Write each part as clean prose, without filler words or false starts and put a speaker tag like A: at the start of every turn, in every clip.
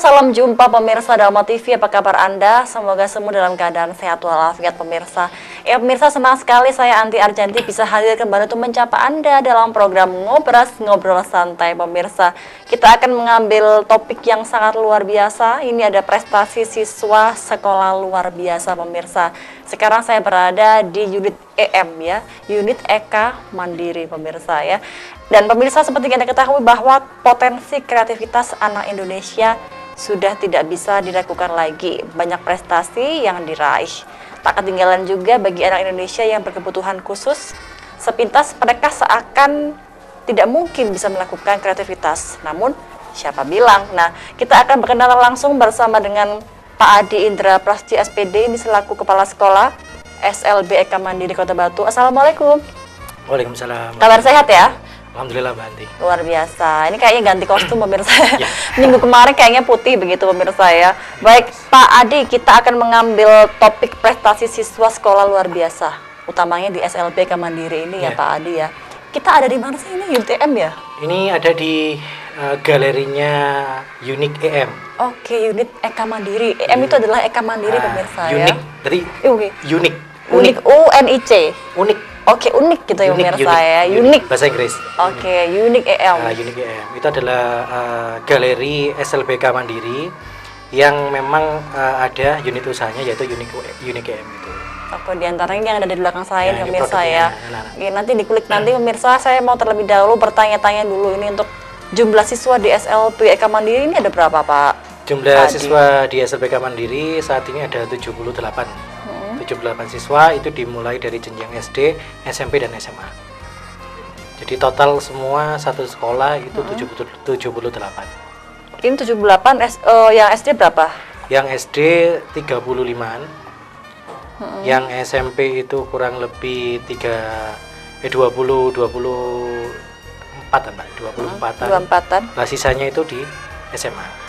A: salam jumpa pemirsa Dalma TV, apa kabar Anda? Semoga semua dalam keadaan sehat walafiat pemirsa. Ya pemirsa, senang sekali saya Anti Arjanti bisa hadir kembali untuk menyapa Anda dalam program Ngobras Ngobrol Santai pemirsa. Kita akan mengambil topik yang sangat luar biasa. Ini ada prestasi siswa sekolah luar biasa pemirsa. Sekarang saya berada di unit EM ya, unit EK Mandiri pemirsa ya. Dan pemirsa, seperti yang Anda ketahui bahwa potensi kreativitas anak Indonesia sudah tidak bisa diragukan lagi. Banyak prestasi yang diraih. Tak ketinggalan juga bagi anak Indonesia yang berkebutuhan khusus. Sepintas mereka seakan tidak mungkin bisa melakukan kreativitas. Namun, siapa bilang? Nah, kita akan berkenalan langsung bersama dengan Pak Adi Indra Prasji SPD, ini selaku Kepala Sekolah SLB EK Mandiri Kota Batu. Assalamualaikum.
B: Waalaikumsalam.
A: Kabar sehat ya?
B: Alhamdulillah Mbak Anti.
A: Luar biasa. Ini kayaknya ganti kostum pemirsa.
B: Ya.
A: Minggu kemarin kayaknya putih begitu pemirsa ya. Baik Pak Adi, kita akan mengambil topik prestasi siswa sekolah luar biasa, utamanya di SLB EK Mandiri ini ya Pak Adi ya. Kita ada di mana sih ini, UTM ya?
B: Ini ada di galerinya Unik EM.
A: Oke, unit EK Mandiri. EM itu adalah EK Mandiri pemirsa ya.
B: Unik, dari Unik.
A: Unik UNIC.
B: Unik.
A: Oke, unik gitu ya pemirsa ya. Unik.
B: Bahasa Inggris.
A: Oke, Unik EM.
B: Unik EM itu adalah galeri SLBK Mandiri yang memang ada unit usahanya, yaitu Unik EM itu.
A: Apa diantaranya yang ada di belakang saya
B: Ya,
A: pemirsa ya. Oke, nanti dikulik nanti pemirsa. Saya mau terlebih dahulu bertanya-tanya dulu ini untuk jumlah siswa di SLB EK Mandiri ini ada berapa Pak?
B: Jumlah siswa di SLBK Mandiri saat ini ada 78. 78 siswa, itu dimulai dari jenjang SD, SMP, dan SMA. Jadi total semua satu sekolah itu 78.
A: Ini 78, yang SD berapa?
B: Yang SD 35-an, yang SMP itu kurang lebih 24-an Mbak, 24-an.
A: 24-an.
B: Nah sisanya itu di SMA.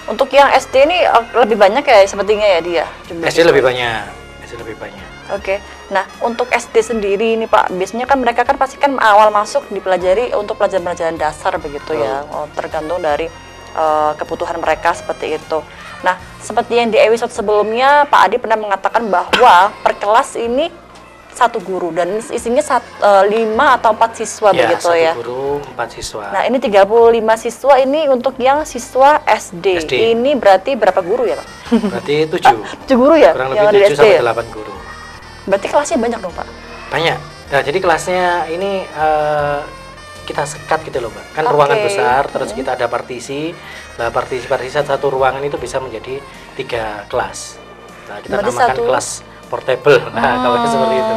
A: Untuk yang SD ini lebih banyak ya sepertinya ya dia?
B: SD lebih banyak. SD lebih banyak.
A: Oke. Nah, untuk SD sendiri ini Pak, biasanya kan mereka kan pasti kan awal masuk dipelajari untuk pelajaran-pelajaran dasar begitu ya. Tergantung dari kebutuhan mereka seperti itu. Nah, seperti yang di episode sebelumnya Pak Adi pernah mengatakan bahwa per kelas ini satu guru dan isinya 5 atau 4 siswa
B: ya,
A: begitu ya.
B: Satu guru, 4 siswa.
A: Nah, ini 35 siswa ini untuk yang siswa SD. Ini berarti berapa guru ya, Pak?
B: Berarti 7.
A: 7 guru ya?
B: Kurang lebih 7 sampai 8 guru.
A: Berarti kelasnya banyak dong, Pak?
B: Banyak. Nah, jadi kelasnya ini kita sekat gitu loh, Mbak. Kan ruangan besar, terus kita ada partisi. Nah, partisi satu ruangan itu bisa menjadi 3 kelas. Nah, kita
A: berarti
B: namakan kelas portable. Nah, kalau seperti itu.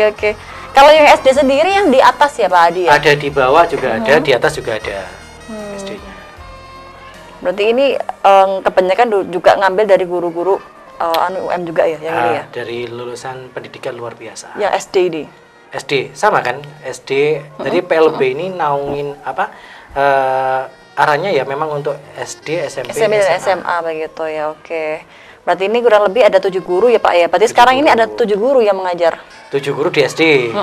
A: Oke. Kalau yang SD sendiri yang di atas ya Pak Adi ya?
B: Ada di bawah juga ada, di atas juga ada SD-nya.
A: Berarti ini kebanyakan juga ngambil dari guru-guru UM juga ya yang ini ya?
B: Dari lulusan pendidikan luar biasa.
A: Ya SD ini?
B: SD, sama kan? SD, jadi PLB ini naungin apa? Arahnya ya memang untuk SD, SMP
A: dan SMA begitu ya, oke. Berarti ini kurang lebih ada 7 guru ya Pak ya? Berarti sekarang ini ada 7 guru yang mengajar?
B: 7 guru di SD,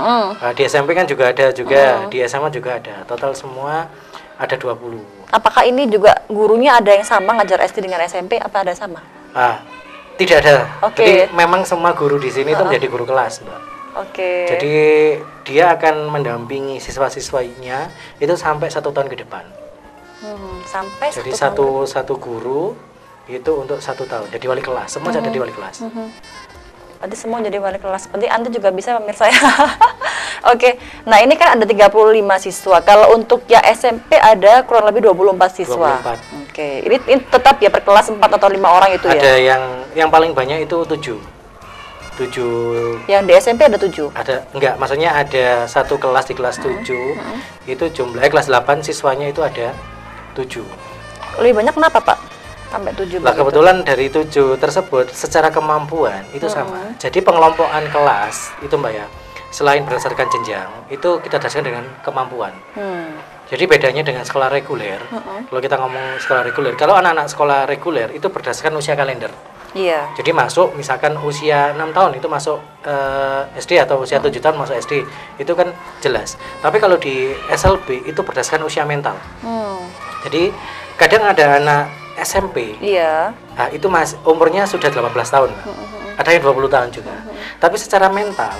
B: di SMP kan juga ada juga, di SMA juga ada. Total semua ada 20.
A: Apakah ini juga gurunya ada yang sama ngajar SD dengan SMP, apa ada sama?
B: Tidak ada. Jadi memang semua guru di sini itu menjadi guru kelas, Mbak. Jadi dia akan mendampingi siswa-siswanya itu sampai 1 tahun ke depan.
A: Sampai
B: jadi satu guru itu untuk 1 tahun jadi wali kelas, semua jadi wali kelas.
A: Berarti semua jadi wali kelas, penting Anda juga bisa pemirsa ya. Oke, nah ini kan ada 35 siswa, kalau untuk ya SMP ada kurang lebih 24 siswa.
B: 24.
A: Oke, ini tetap ya per kelas 4 atau 5 orang itu ya?
B: Ada yang paling banyak itu 7.
A: Yang di SMP ada 7?
B: Enggak, maksudnya ada satu kelas di kelas 7, itu jumlahnya kelas 8 siswanya itu ada 7.
A: Lebih banyak kenapa Pak? Sampai 7.
B: Nah, kebetulan dari 7 tersebut secara kemampuan itu sama. Jadi pengelompokan kelas itu Mbak ya, selain berdasarkan jenjang, itu kita dasarkan dengan kemampuan. Jadi bedanya dengan sekolah reguler, kalau kita ngomong sekolah reguler, kalau anak-anak sekolah reguler itu berdasarkan usia kalender.
A: Iya.
B: Jadi masuk misalkan usia 6 tahun itu masuk SD atau usia 7 tahun masuk SD, itu kan jelas. Tapi kalau di SLB itu berdasarkan usia mental. Jadi kadang ada anak SMP.
A: Iya.
B: Nah, itu umurnya sudah 18 tahun, Mbak. Ada yang 20 tahun juga. Tapi secara mental,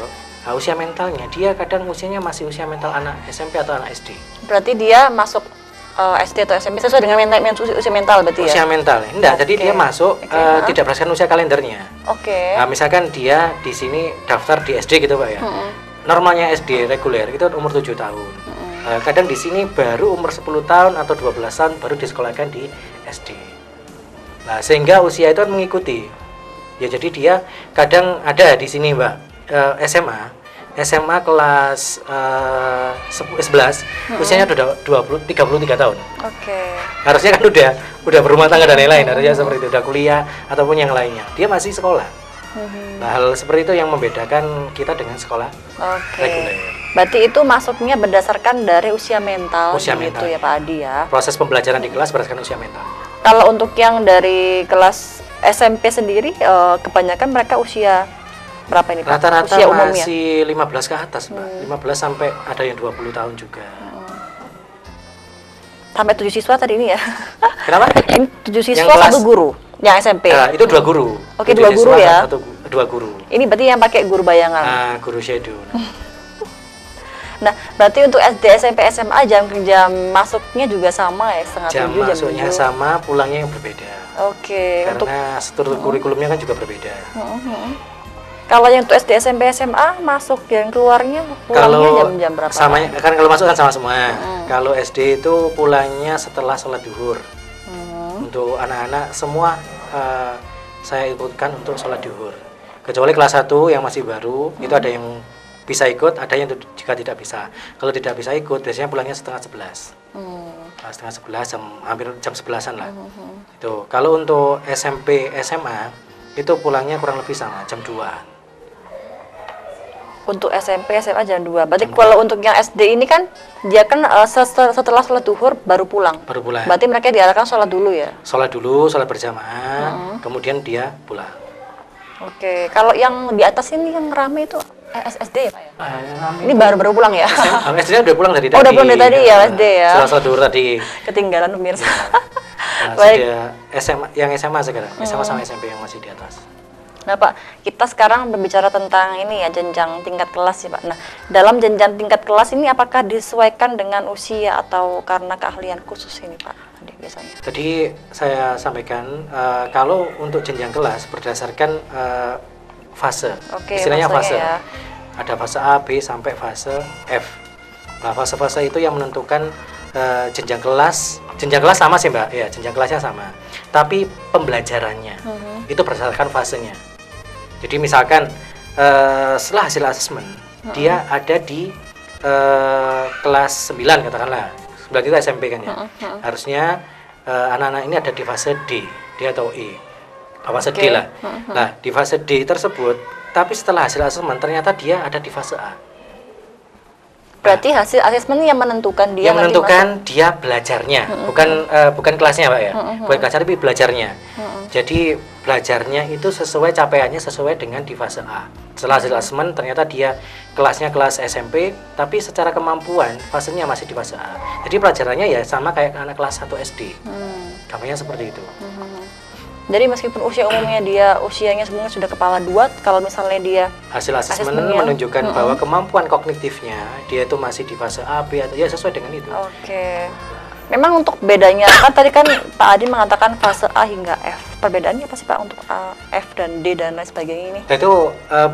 B: usia mentalnya dia kadang usianya masih usia mental anak SMP atau anak SD.
A: Berarti dia masuk SD atau SMP sesuai dengan usia mental berarti ya?
B: Usia mental, enggak. Jadi dia masuk tidak berdasarkan usia kalendernya.
A: Oke.
B: Nah, misalkan dia di sini daftar di SD gitu, Pak ya. Normalnya SD reguler itu umur 7 tahun. Kadang di sini baru umur 10 tahun atau 12 tahun baru disekolahkan di SD. Nah, sehingga usia itu mengikuti. Ya, jadi dia kadang ada di sini, Mbak, SMA kelas 11, usianya udah 33 tahun.
A: Oke.
B: Harusnya kan udah berumah tangga dan lain-lain, harusnya seperti itu, udah kuliah ataupun yang lainnya. Dia masih sekolah. Nah, hal seperti itu yang membedakan kita dengan sekolah reguler.
A: Berarti itu masuknya berdasarkan dari usia mental
B: Usia
A: gitu
B: mental.
A: ya Pak Adi ya.
B: Proses pembelajaran di kelas berdasarkan usia mental.
A: Kalau untuk yang dari kelas SMP sendiri, kebanyakan mereka usia berapa ini Pak?
B: Rata-rata
A: usia umumnya?
B: masih 15 ke atas, Mbak. 15 sampai ada yang 20 tahun juga.
A: Sampai 7 siswa tadi ini ya?
B: Kenapa?
A: 7 siswa
B: Yang kelas-
A: 1 guru, yang SMP?
B: Itu 2 guru.
A: Oke,
B: 7
A: 2 guru
B: siswa,
A: ya?
B: 2 guru.
A: Ini berarti yang pakai guru bayangan?
B: Guru shadow.
A: Nah, berarti untuk SD, SMP, SMA jam masuknya juga sama ya? Setengah
B: Jam
A: 7, jam
B: masuknya
A: 7?
B: sama, pulangnya yang berbeda.
A: Oke.
B: Karena struktur kurikulumnya kan juga berbeda.
A: Kalau yang untuk SD, SMP, SMA masuk yang keluarnya pulangnya
B: Kalau
A: jam-jam berapa?
B: sama kan kalau masuk kan sama semua. Kalau SD itu pulangnya setelah sholat duhur. Untuk anak-anak semua saya ikutkan untuk sholat duhur. Kecuali kelas 1 yang masih baru, itu ada yang bisa ikut, ada yang juga tidak bisa. Kalau tidak bisa ikut, biasanya pulangnya setengah 11. Setengah 11, hampir jam 11-an lah. Itu. Kalau untuk SMP, SMA, itu pulangnya kurang lebih sama, jam 2.
A: Untuk SMP, SMA jam 2. Berarti kalau untuk yang SD ini kan dia kan setelah sholat duhur baru pulang.
B: Baru pulang.
A: Berarti mereka diarahkan sholat dulu ya?
B: Sholat dulu, sholat berjamaah, kemudian dia pulang.
A: Oke, kalau yang di atas ini yang rame itu SD ya Pak ya? Ini
B: Ini
A: baru pulang ya?
B: SD udah pulang dari tadi.
A: Oh, udah pulang dari tadi ya, SD ya?
B: Setelah sholat duhur tadi.
A: Ketinggalan pemirsa.
B: Nah,
A: Baik.
B: sudah SMA sekarang, SMA sama SMP yang masih di atas.
A: Nah Pak, kita sekarang berbicara tentang ini ya, jenjang tingkat kelas ya Pak. Nah, dalam jenjang tingkat kelas ini apakah disesuaikan dengan usia atau karena keahlian khusus ini Pak? Biasanya.
B: Tadi saya sampaikan kalau untuk jenjang kelas berdasarkan fase.
A: Oke,
B: Istilahnya fase.
A: ya.
B: Ada fase A, B sampai fase F. Nah, fase-fase itu yang menentukan jenjang kelas. Jenjang kelas sama sih Mbak, ya jenjang kelasnya sama. Tapi pembelajarannya itu berdasarkan fasenya. Jadi misalkan setelah hasil asesmen dia ada di kelas 9 katakanlah. Sebelah kita SMP kan ya. Harusnya anak-anak ini ada di fase D atau E. Fase D lah. Nah, di fase D tersebut, tapi setelah hasil asesmen ternyata dia ada di fase A.
A: Berarti hasil asesmen yang menentukan dia
B: Yang menentukan dia belajarnya, bukan kelasnya Pak ya. Bukan kelasnya tapi belajarnya. Jadi belajarnya itu sesuai capaiannya sesuai dengan di fase A. Setelah hasil asesmen ternyata dia kelasnya kelas SMP, tapi secara kemampuan fasenya masih di fase A. Jadi pelajarannya ya sama kayak anak kelas 1 SD. Gampangnya seperti itu.
A: Jadi meskipun usia umumnya dia usianya sebenarnya sudah kepala 2, kalau misalnya dia
B: hasil asesmen
A: asesmennya,
B: menunjukkan bahwa kemampuan kognitifnya dia itu masih di fase A, B atau ya sesuai dengan itu.
A: Oke. Memang untuk bedanya kan tadi kan Pak Adi mengatakan fase A hingga F. Perbedaannya apa sih Pak untuk A, F dan D dan lain sebagainya ini?
B: Nah, itu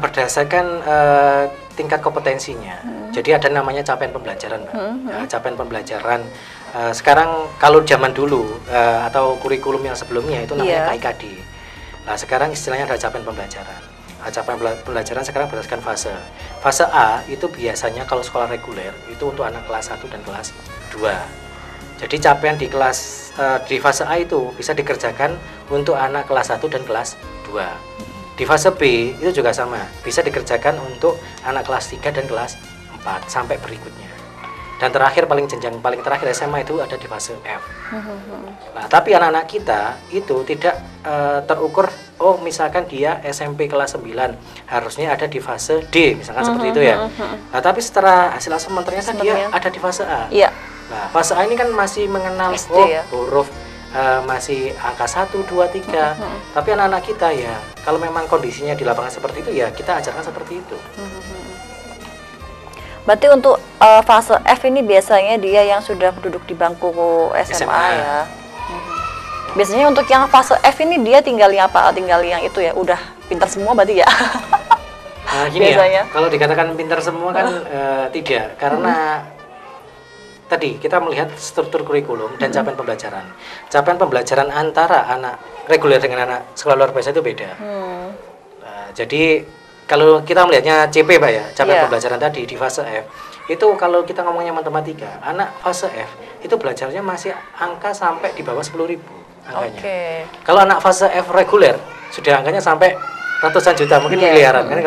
B: berdasarkan tingkat kompetensinya. Jadi ada namanya capaian pembelajaran, Mbak. Nah, capaian pembelajaran sekarang kalau zaman dulu atau kurikulum yang sebelumnya itu namanya KIKD. Nah, sekarang istilahnya ada capaian pembelajaran. Nah, capaian pembelajaran sekarang berdasarkan fase. Fase A itu biasanya kalau sekolah reguler itu untuk anak kelas 1 dan kelas 2. Jadi capaian di kelas di fase A itu bisa dikerjakan untuk anak kelas 1 dan kelas 2. Di fase B itu juga sama, bisa dikerjakan untuk anak kelas 3 dan kelas 4 sampai berikutnya. Dan terakhir jenjang paling terakhir SMA itu ada di fase F. Nah, tapi anak-anak kita itu tidak terukur, oh misalkan dia SMP kelas 9 harusnya ada di fase D, misalkan seperti itu ya. Nah, tapi setelah hasil asesmen ternyata dia ada di fase A.
A: Iya.
B: Nah, fase A ini kan masih mengenal
A: SD, ya?
B: huruf masih angka 1, 2, 3. Tapi anak-anak kita ya, kalau memang kondisinya di lapangan seperti itu ya kita ajarkan seperti itu.
A: Berarti untuk fase F ini biasanya dia yang sudah duduk di bangku SMA. Ya. Biasanya untuk yang fase F ini dia tinggal yang apa? Tinggal yang itu ya, udah pintar semua berarti ya?
B: Gini biasanya. Ya, kalau dikatakan pintar semua kan tidak, karena tadi kita melihat struktur kurikulum dan capaian pembelajaran. Capaian pembelajaran antara anak reguler dengan anak sekolah luar biasa itu beda. Jadi kalau kita melihatnya CP Mbak ya, capaian pembelajaran tadi di fase F, itu kalau kita ngomongnya matematika, anak fase F itu belajarnya masih angka sampai di bawah 10.000 angkanya. Kalau anak fase F reguler sudah angkanya sampai ratusan juta, mungkin miliaran, kan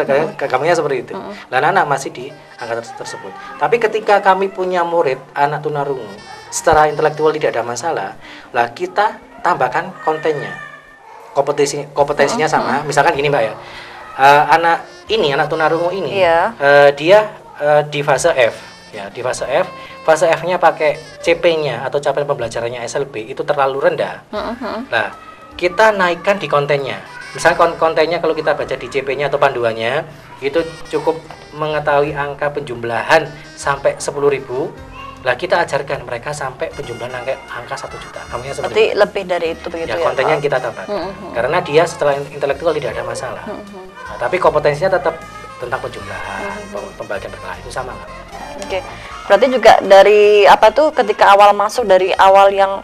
B: gampangnya seperti itu. Dan anak masih di angka tersebut. Tapi ketika kami punya murid anak tunarungu, secara intelektual tidak ada masalah, lah kita tambahkan kontennya, kompetensinya sama. Misalkan gini Mbak ya, anak tunarungu ini, dia di fase F, ya di fase F. Fase F-nya pakai CP-nya atau capaian pembelajarannya SLB itu terlalu rendah. Nah, kita naikkan di kontennya. Misalnya kontennya kalau kita baca di CP-nya atau panduannya itu cukup mengetahui angka penjumlahan sampai 10.000. Lah kita ajarkan mereka sampai penjumlahan angka 1 juta.
A: Berarti lebih dari itu begitu ya?
B: Kontennya yang kita tambahkan. Karena dia setelah intelektual tidak ada masalah. Nah, tapi kompetensinya tetap tentang penjumlahan, pembagian berkala itu sama nggak?
A: Oke. Berarti juga dari ketika awal masuk dari awal yang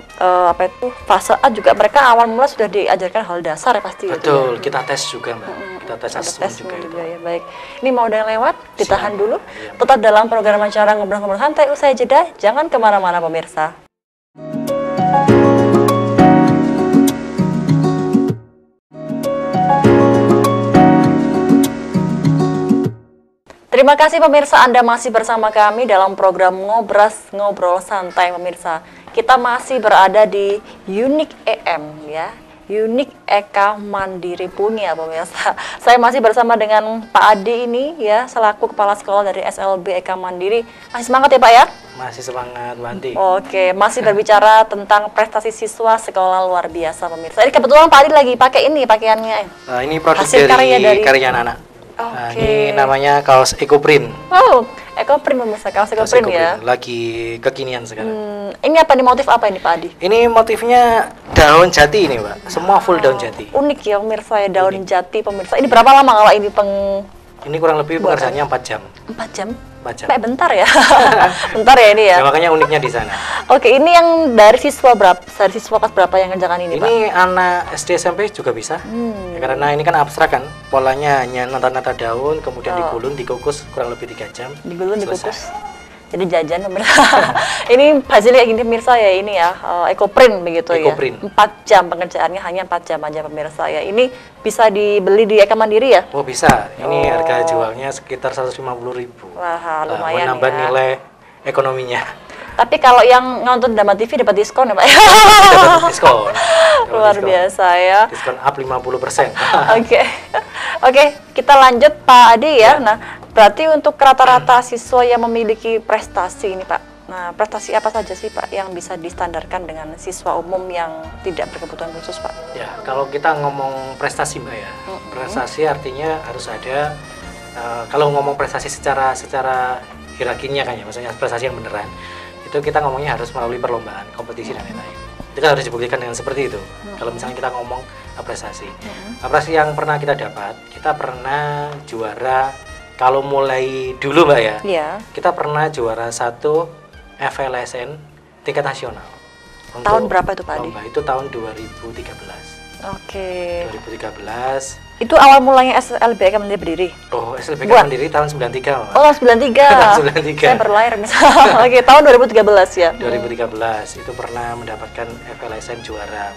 A: fase A juga mereka awal mula sudah diajarkan hal dasar ya pasti.
B: Betul, kita tes juga Mbak. Kita tes juga itu.
A: Ya, baik. Ini mau udah lewat, ditahan dulu. Tetap dalam program acara Ngobrol-Ngobrol Santai, usai jeda, jangan kemana-mana pemirsa. Terima kasih pemirsa, Anda masih bersama kami dalam program Ngobrol Santai pemirsa. Kita masih berada di Unik EM ya, Unik Eka Mandiri Punya pemirsa. Saya masih bersama dengan Pak Adi ini ya, selaku Kepala Sekolah dari SLB Eka Mandiri. Masih semangat ya Pak ya?
B: Masih semangat Wanti.
A: Oke, masih berbicara tentang prestasi siswa sekolah luar biasa pemirsa. Ini kebetulan Pak Adi lagi pakai ini pakaiannya.
B: Ini produk karya anak. Nah, ini namanya kaos EcoPrint.
A: Oh, EcoPrint pemirsa, kaos EcoPrint ya.
B: Lagi kekinian sekarang.
A: Ini apa nih, motif apa ini Pak Adi?
B: Ini motifnya daun jati ini Pak, semua full daun jati.
A: Unik ya pemirsa ya, daun jati pemirsa. Ini berapa lama kalau ini
B: Ini kurang lebih pengerjaannya 4 jam.
A: 4 jam?
B: 4 jam.
A: Bentar ya. Bentar ya ini ya.
B: Ya, makanya uniknya di sana.
A: Oke, ini yang dari siswa berapa? Dari siswa kelas berapa yang ngerjakan ini, Pak?
B: Ini anak SD SMP juga bisa. Ya, karena ini kan abstrak kan. Polanya hanya nata-nata daun, kemudian digulung, dikukus kurang lebih 3 jam.
A: Digulung, dikukus. Jadi jajan pemirsa. Ini hasilnya kayak gini pemirsa ya, ini ya EcoPrint begitu
B: EcoPrint.
A: Ya. 4 jam pengerjaannya, hanya 4 jam aja pemirsa ya. Ini bisa dibeli di Eka Mandiri ya?
B: Oh bisa. Ini harga jualnya sekitar 150.000.
A: Wah, lumayan
B: menambah
A: ya.
B: Nilai ekonominya.
A: Tapi kalau yang nonton Dama TV dapat diskon ya Pak?
B: Dapat diskon.
A: Luar biasa ya.
B: Diskon up 50%.
A: Oke, kita lanjut Pak Adi ya. Nah, berarti untuk rata-rata siswa yang memiliki prestasi ini Pak. Nah, prestasi apa saja sih Pak yang bisa distandarkan dengan siswa umum yang tidak berkebutuhan khusus Pak?
B: Ya, kalau kita ngomong prestasi Mbak ya, prestasi artinya harus ada. Kalau ngomong prestasi secara hierarkinya kan ya, maksudnya prestasi yang beneran, itu kita ngomongnya harus melalui perlombaan, kompetisi dan lain-lain. Itu kan harus dibuktikan dengan seperti itu. Kalau misalnya kita ngomong prestasi, prestasi yang pernah kita dapat, kita pernah juara. Kalau mulai dulu Mbak ya, kita pernah juara 1 FLSN tingkat nasional.
A: Tahun berapa itu Pak Adi?
B: Itu tahun 2013.
A: Oke.
B: 2013.
A: Itu awal mulanya SLBK Mandiri berdiri?
B: Oh, SLBK Mandiri tahun 93 Mbak.
A: Oh, tahun 93.
B: 93.
A: Saya berlahir misalnya. Oke, tahun 2013 ya.
B: 2013 itu pernah mendapatkan FLSN juara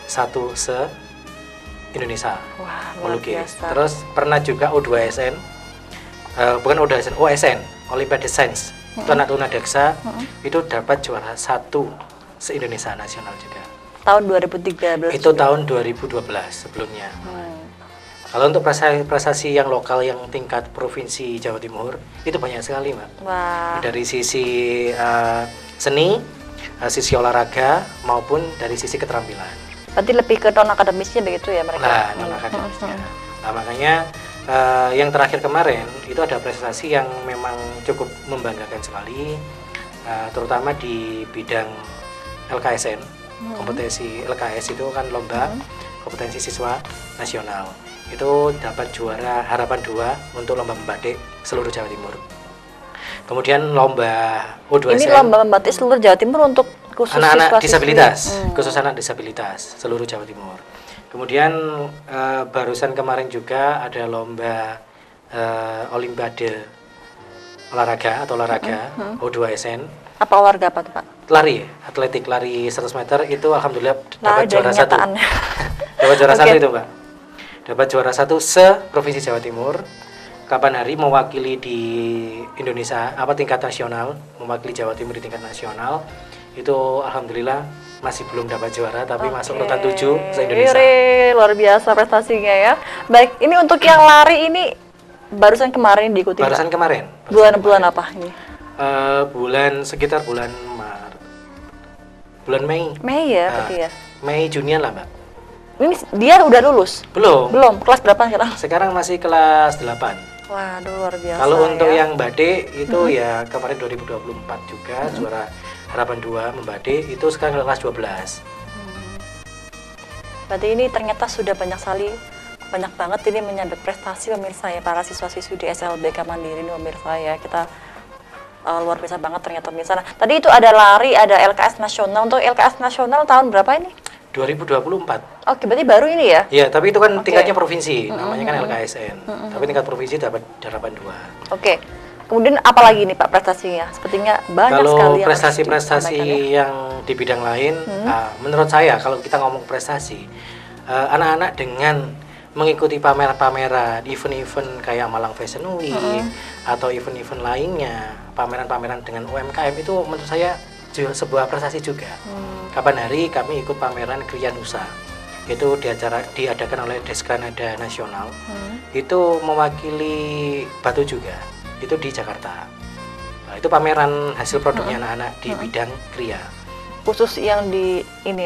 B: 1 se-Indonesia.
A: Wah, luar biasa.
B: Terus pernah juga O2SN. Bukan OSN, OSN, Olimpiade Sains. Itu anak tunadaksa itu dapat juara 1 se-Indonesia nasional juga.
A: Tahun 2013.
B: Itu juga. Tahun 2012 sebelumnya. Kalau untuk prestasi yang lokal yang tingkat provinsi Jawa Timur itu banyak sekali Mbak.
A: Wah.
B: Dari sisi seni, sisi olahraga maupun dari sisi keterampilan.
A: Berarti lebih ke non akademisnya begitu ya mereka?
B: Nah, non akademisnya. Nah, makanya yang terakhir kemarin itu ada prestasi yang memang cukup membanggakan sekali, terutama di bidang LKSN. Kompetensi LKS itu kan lomba kompetensi siswa nasional. Itu dapat juara harapan 2 untuk lomba membatik seluruh Jawa Timur. Kemudian lomba O2SN.
A: Ini lomba membatik seluruh Jawa Timur untuk khusus
B: anak-anak disabilitas, khusus anak disabilitas seluruh Jawa Timur. Kemudian barusan kemarin juga ada lomba Olimpiade olahraga O2SN.
A: Apa olahraga apa tuh Pak?
B: Lari, atletik, lari 100 meter itu alhamdulillah dapat juara 1. Dapat juara 1 itu Mbak. Dapat juara 1 se-Provinsi Jawa Timur. Kapan hari mewakili di Indonesia tingkat nasional, mewakili Jawa Timur di tingkat nasional. Itu alhamdulillah masih belum dapat juara tapi masuk urutan 7 se-Indonesia.
A: Luar biasa prestasinya ya. Baik, ini untuk yang lari ini barusan kemarin diikuti.
B: Barusan kemarin.
A: Bulan apa ini?
B: Sekitar bulan Maret. Bulan Mei.
A: Mei ya, berarti ya.
B: Mei Junian lah, Mbak.
A: Ini dia udah lulus?
B: Belum.
A: Kelas berapa sekarang?
B: Sekarang masih kelas 8.
A: Waduh, luar biasa.
B: Kalau untuk yang badik itu ya kemarin 2024 juga juara harapan 2 membatik itu sekarang kelas 12.
A: Berarti ini ternyata sudah banyak banget ini menyabet prestasi pemirsa ya, para siswa-siswi di SLBK Mandiri ini pemirsa ya. Kita luar biasa banget ternyata pemirsa. Nah, tadi itu ada lari, ada LKS nasional. Untuk LKS nasional tahun berapa ini?
B: 2024.
A: Oke, berarti baru ini ya?
B: Iya, tapi itu kan tingkatnya provinsi, namanya kan LKSN. Tapi tingkat provinsi dapat harapan 2.
A: Oke. Kemudian apa lagi nih Pak prestasinya? Sepertinya banyak sekali.
B: Kalau prestasi-prestasi yang di bidang lain, menurut saya kalau kita ngomong prestasi, anak-anak dengan mengikuti pameran-pameran, event-event kayak Malang Fashion Week atau event-event lainnya, pameran-pameran dengan UMKM itu menurut saya sebuah prestasi juga. Kapan hari kami ikut pameran Kriya Nusa, itu diadakan oleh Deskranada Nasional, itu mewakili Batu juga. Itu di Jakarta. Nah, itu pameran hasil produknya anak-anak di bidang kriya.
A: Khusus yang di ini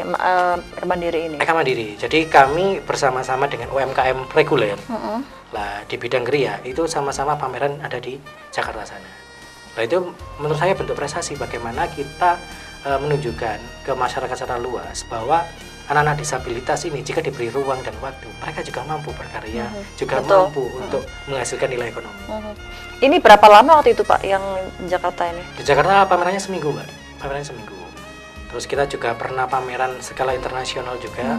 A: Mandiri ini.
B: Mandiri. Jadi kami bersama-sama dengan UMKM reguler. Lah di bidang kriya itu sama-sama pameran ada di Jakarta sana. Nah itu menurut saya bentuk prestasi bagaimana kita menunjukkan ke masyarakat secara luas bahwa anak-anak disabilitas ini jika diberi ruang dan waktu, mereka juga mampu berkarya, juga mampu untuk menghasilkan nilai ekonomi.
A: Ini berapa lama waktu itu Pak yang di Jakarta ini?
B: Di Jakarta pamerannya seminggu Mbak, pamerannya seminggu. Terus kita juga pernah pameran skala internasional juga,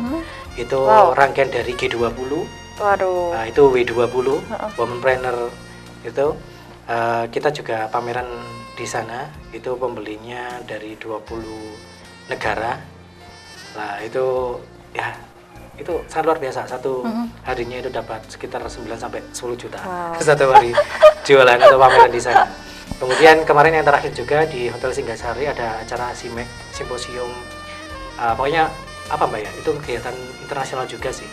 B: itu rangkaian dari G20.
A: Waduh.
B: Nah, itu W20, Womenpreneur itu. Kita juga pameran di sana, itu pembelinya dari 20 negara. Nah itu ya itu sangat luar biasa, satu harinya itu dapat sekitar 9 sampai 10 juta satu hari jualan atau pameran di sana. Kemudian kemarin yang terakhir juga di Hotel Singgasari ada acara SIMEK, simposium, pokoknya apa Mbak ya, itu kegiatan internasional juga sih.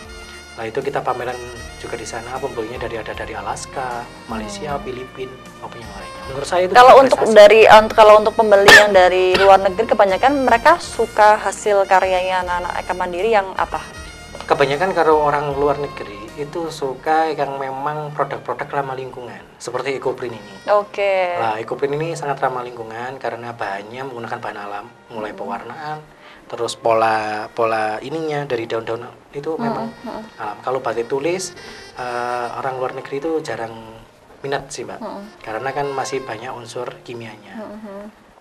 B: Nah itu kita pameran juga di sana, pembelinya dari Alaska, Malaysia, Filipina maupun yang lainnya. Menurut saya itu
A: kalau untuk pembeli yang dari luar negeri kebanyakan mereka suka hasil karyanya anak-anak Eka Mandiri yang apa?
B: Kebanyakan kalau orang luar negeri itu suka yang memang produk-produk ramah lingkungan seperti EcoPrint ini.
A: Oke.
B: Nah EcoPrint ini sangat ramah lingkungan karena bahannya menggunakan bahan alam, mulai pewarnaan, terus pola ininya dari daun-daun itu memang alam. Kalau batik tulis orang luar negeri itu jarang minat sih Mbak, karena kan masih banyak unsur kimianya.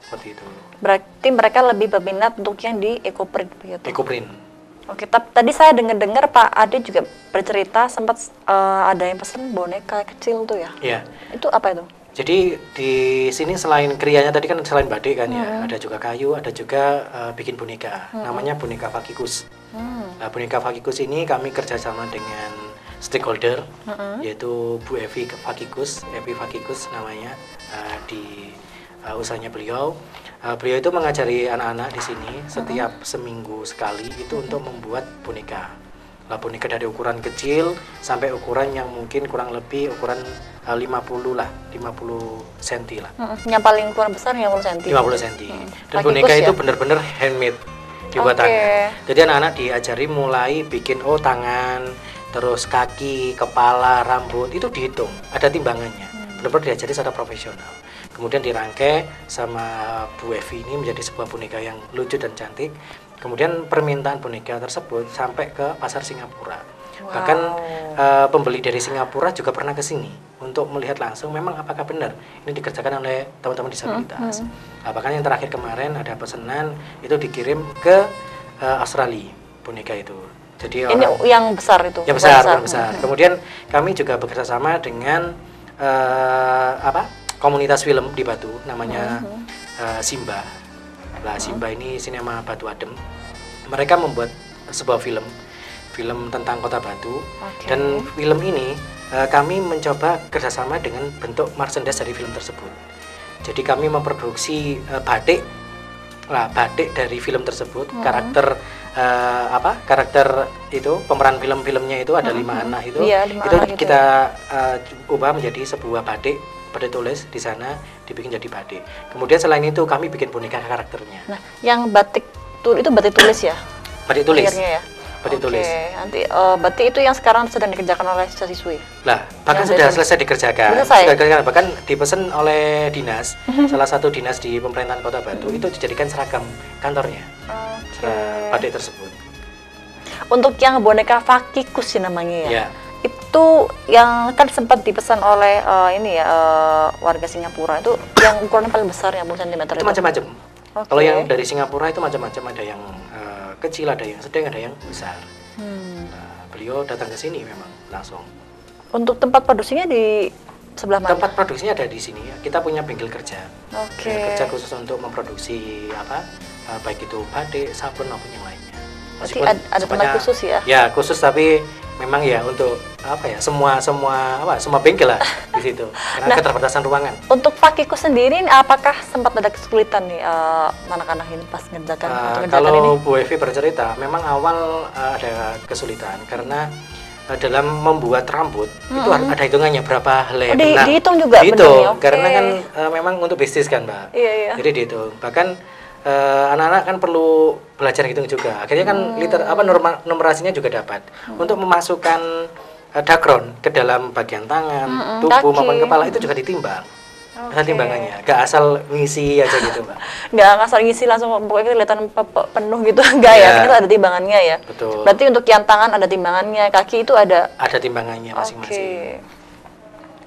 B: Seperti itu.
A: Berarti mereka lebih berminat untuk yang di EcoPrint begitu?
B: EcoPrint.
A: Oke, tadi saya dengar Pak Ade juga bercerita sempat ada yang pesen boneka kecil tuh ya?
B: Iya.
A: Itu apa itu?
B: Jadi di sini selain krianya tadi kan selain batik kan ya, ada juga kayu, ada juga bikin boneka. Namanya boneka Fakikus. Nah, boneka Fakikus ini kami kerjasama dengan stakeholder, yaitu Bu Evi Fakikus namanya, di usahanya beliau. Beliau itu mengajari anak-anak di sini setiap seminggu sekali itu untuk membuat boneka. Lah boneka dari ukuran kecil sampai ukuran yang mungkin kurang lebih ukuran 50 lah, 50 cm lah.
A: Yang paling ukuran besar 50 cm.
B: 50 cm. Dan
A: Fakikus
B: boneka
A: ya?
B: itu benar-benar handmade dibuatannya. Jadi anak-anak diajari mulai bikin tangan, terus kaki, kepala, rambut itu dihitung, ada timbangannya. Benar-benar diajari secara profesional. Kemudian dirangkai sama Bu Evi ini menjadi sebuah boneka yang lucu dan cantik. Kemudian permintaan boneka tersebut sampai ke pasar Singapura.
A: Wow.
B: Bahkan pembeli dari Singapura juga pernah ke sini untuk melihat langsung memang apakah benar ini dikerjakan oleh teman-teman disabilitas. Bahkan yang terakhir kemarin ada pesanan itu dikirim ke Australia boneka itu. Jadi
A: ini yang besar itu.
B: Yang besar. Kemudian kami juga bekerja sama dengan komunitas film di Batu namanya Simba. Lah Simba ini sinema Batu Adem. Mereka membuat sebuah film tentang Kota Batu. Dan film ini kami mencoba kerjasama dengan bentuk merchandise dari film tersebut. Jadi kami memproduksi batik dari film tersebut. Karakter itu pemeran filmnya itu ada 5 anak itu.
A: Iya,
B: itu kita ubah menjadi sebuah batik tulis di sana dibikin jadi batik. Kemudian selain itu kami bikin boneka karakternya.
A: Nah, yang batik itu batik tulis ya?
B: Batik tulis.
A: Akhirnya ya.
B: Batik tulis.
A: Nanti batik itu yang sekarang sedang dikerjakan oleh siswa-siswi.
B: Lah, bahkan sudah selesai dikerjakan. Bahkan dipesan oleh dinas, salah satu dinas di pemerintahan Kota Batu itu dijadikan seragam kantornya. Batik tersebut.
A: Untuk yang boneka Fakikus namanya ya.
B: Ya.
A: Itu yang kan sempat dipesan oleh warga Singapura itu yang ukurannya paling besar yang 10 cm
B: itu macam-macam. Kalau yang dari Singapura itu macam-macam, ada yang kecil, ada yang sedang, ada yang besar. Nah, beliau datang ke sini memang langsung. Untuk
A: tempat produksinya di sebelah mana?
B: Tempat produksinya ada di sini. Kita punya bengkel kerja. Bengkel kerja khusus untuk memproduksi baik itu batik, sabun maupun yang lainnya.
A: Berarti ada tempat khusus ya?
B: Ya, khusus, tapi memang ya untuk semua bengkel lah di situ karena keterbatasan ruangan.
A: Untuk Fakikus sendiri apakah sempat ada kesulitan nih anak-anak ini pas ngerjakan
B: kalau
A: ini?
B: Bu Evi bercerita memang awal ada kesulitan karena dalam membuat rambut itu ada hitungannya berapa helai.
A: Dihitung juga
B: dihitung karena kan memang untuk bisnis kan Mbak.
A: Iya.
B: Jadi dihitung. Bahkan anak-anak kan perlu belajar hitung juga. Akhirnya kan numerasinya juga dapat. Untuk memasukkan dakron ke dalam bagian tangan, tubuh maupun kepala itu juga ditimbang. Ada timbangannya. Gak asal ngisi aja gitu, Mbak.
A: Gak asal ngisi langsung pokoknya kelihatan penuh gitu. Enggak ya, ternyata ada timbangannya ya.
B: Betul.
A: Berarti untuk yang tangan ada timbangannya, kaki itu ada
B: timbangannya masing-masing.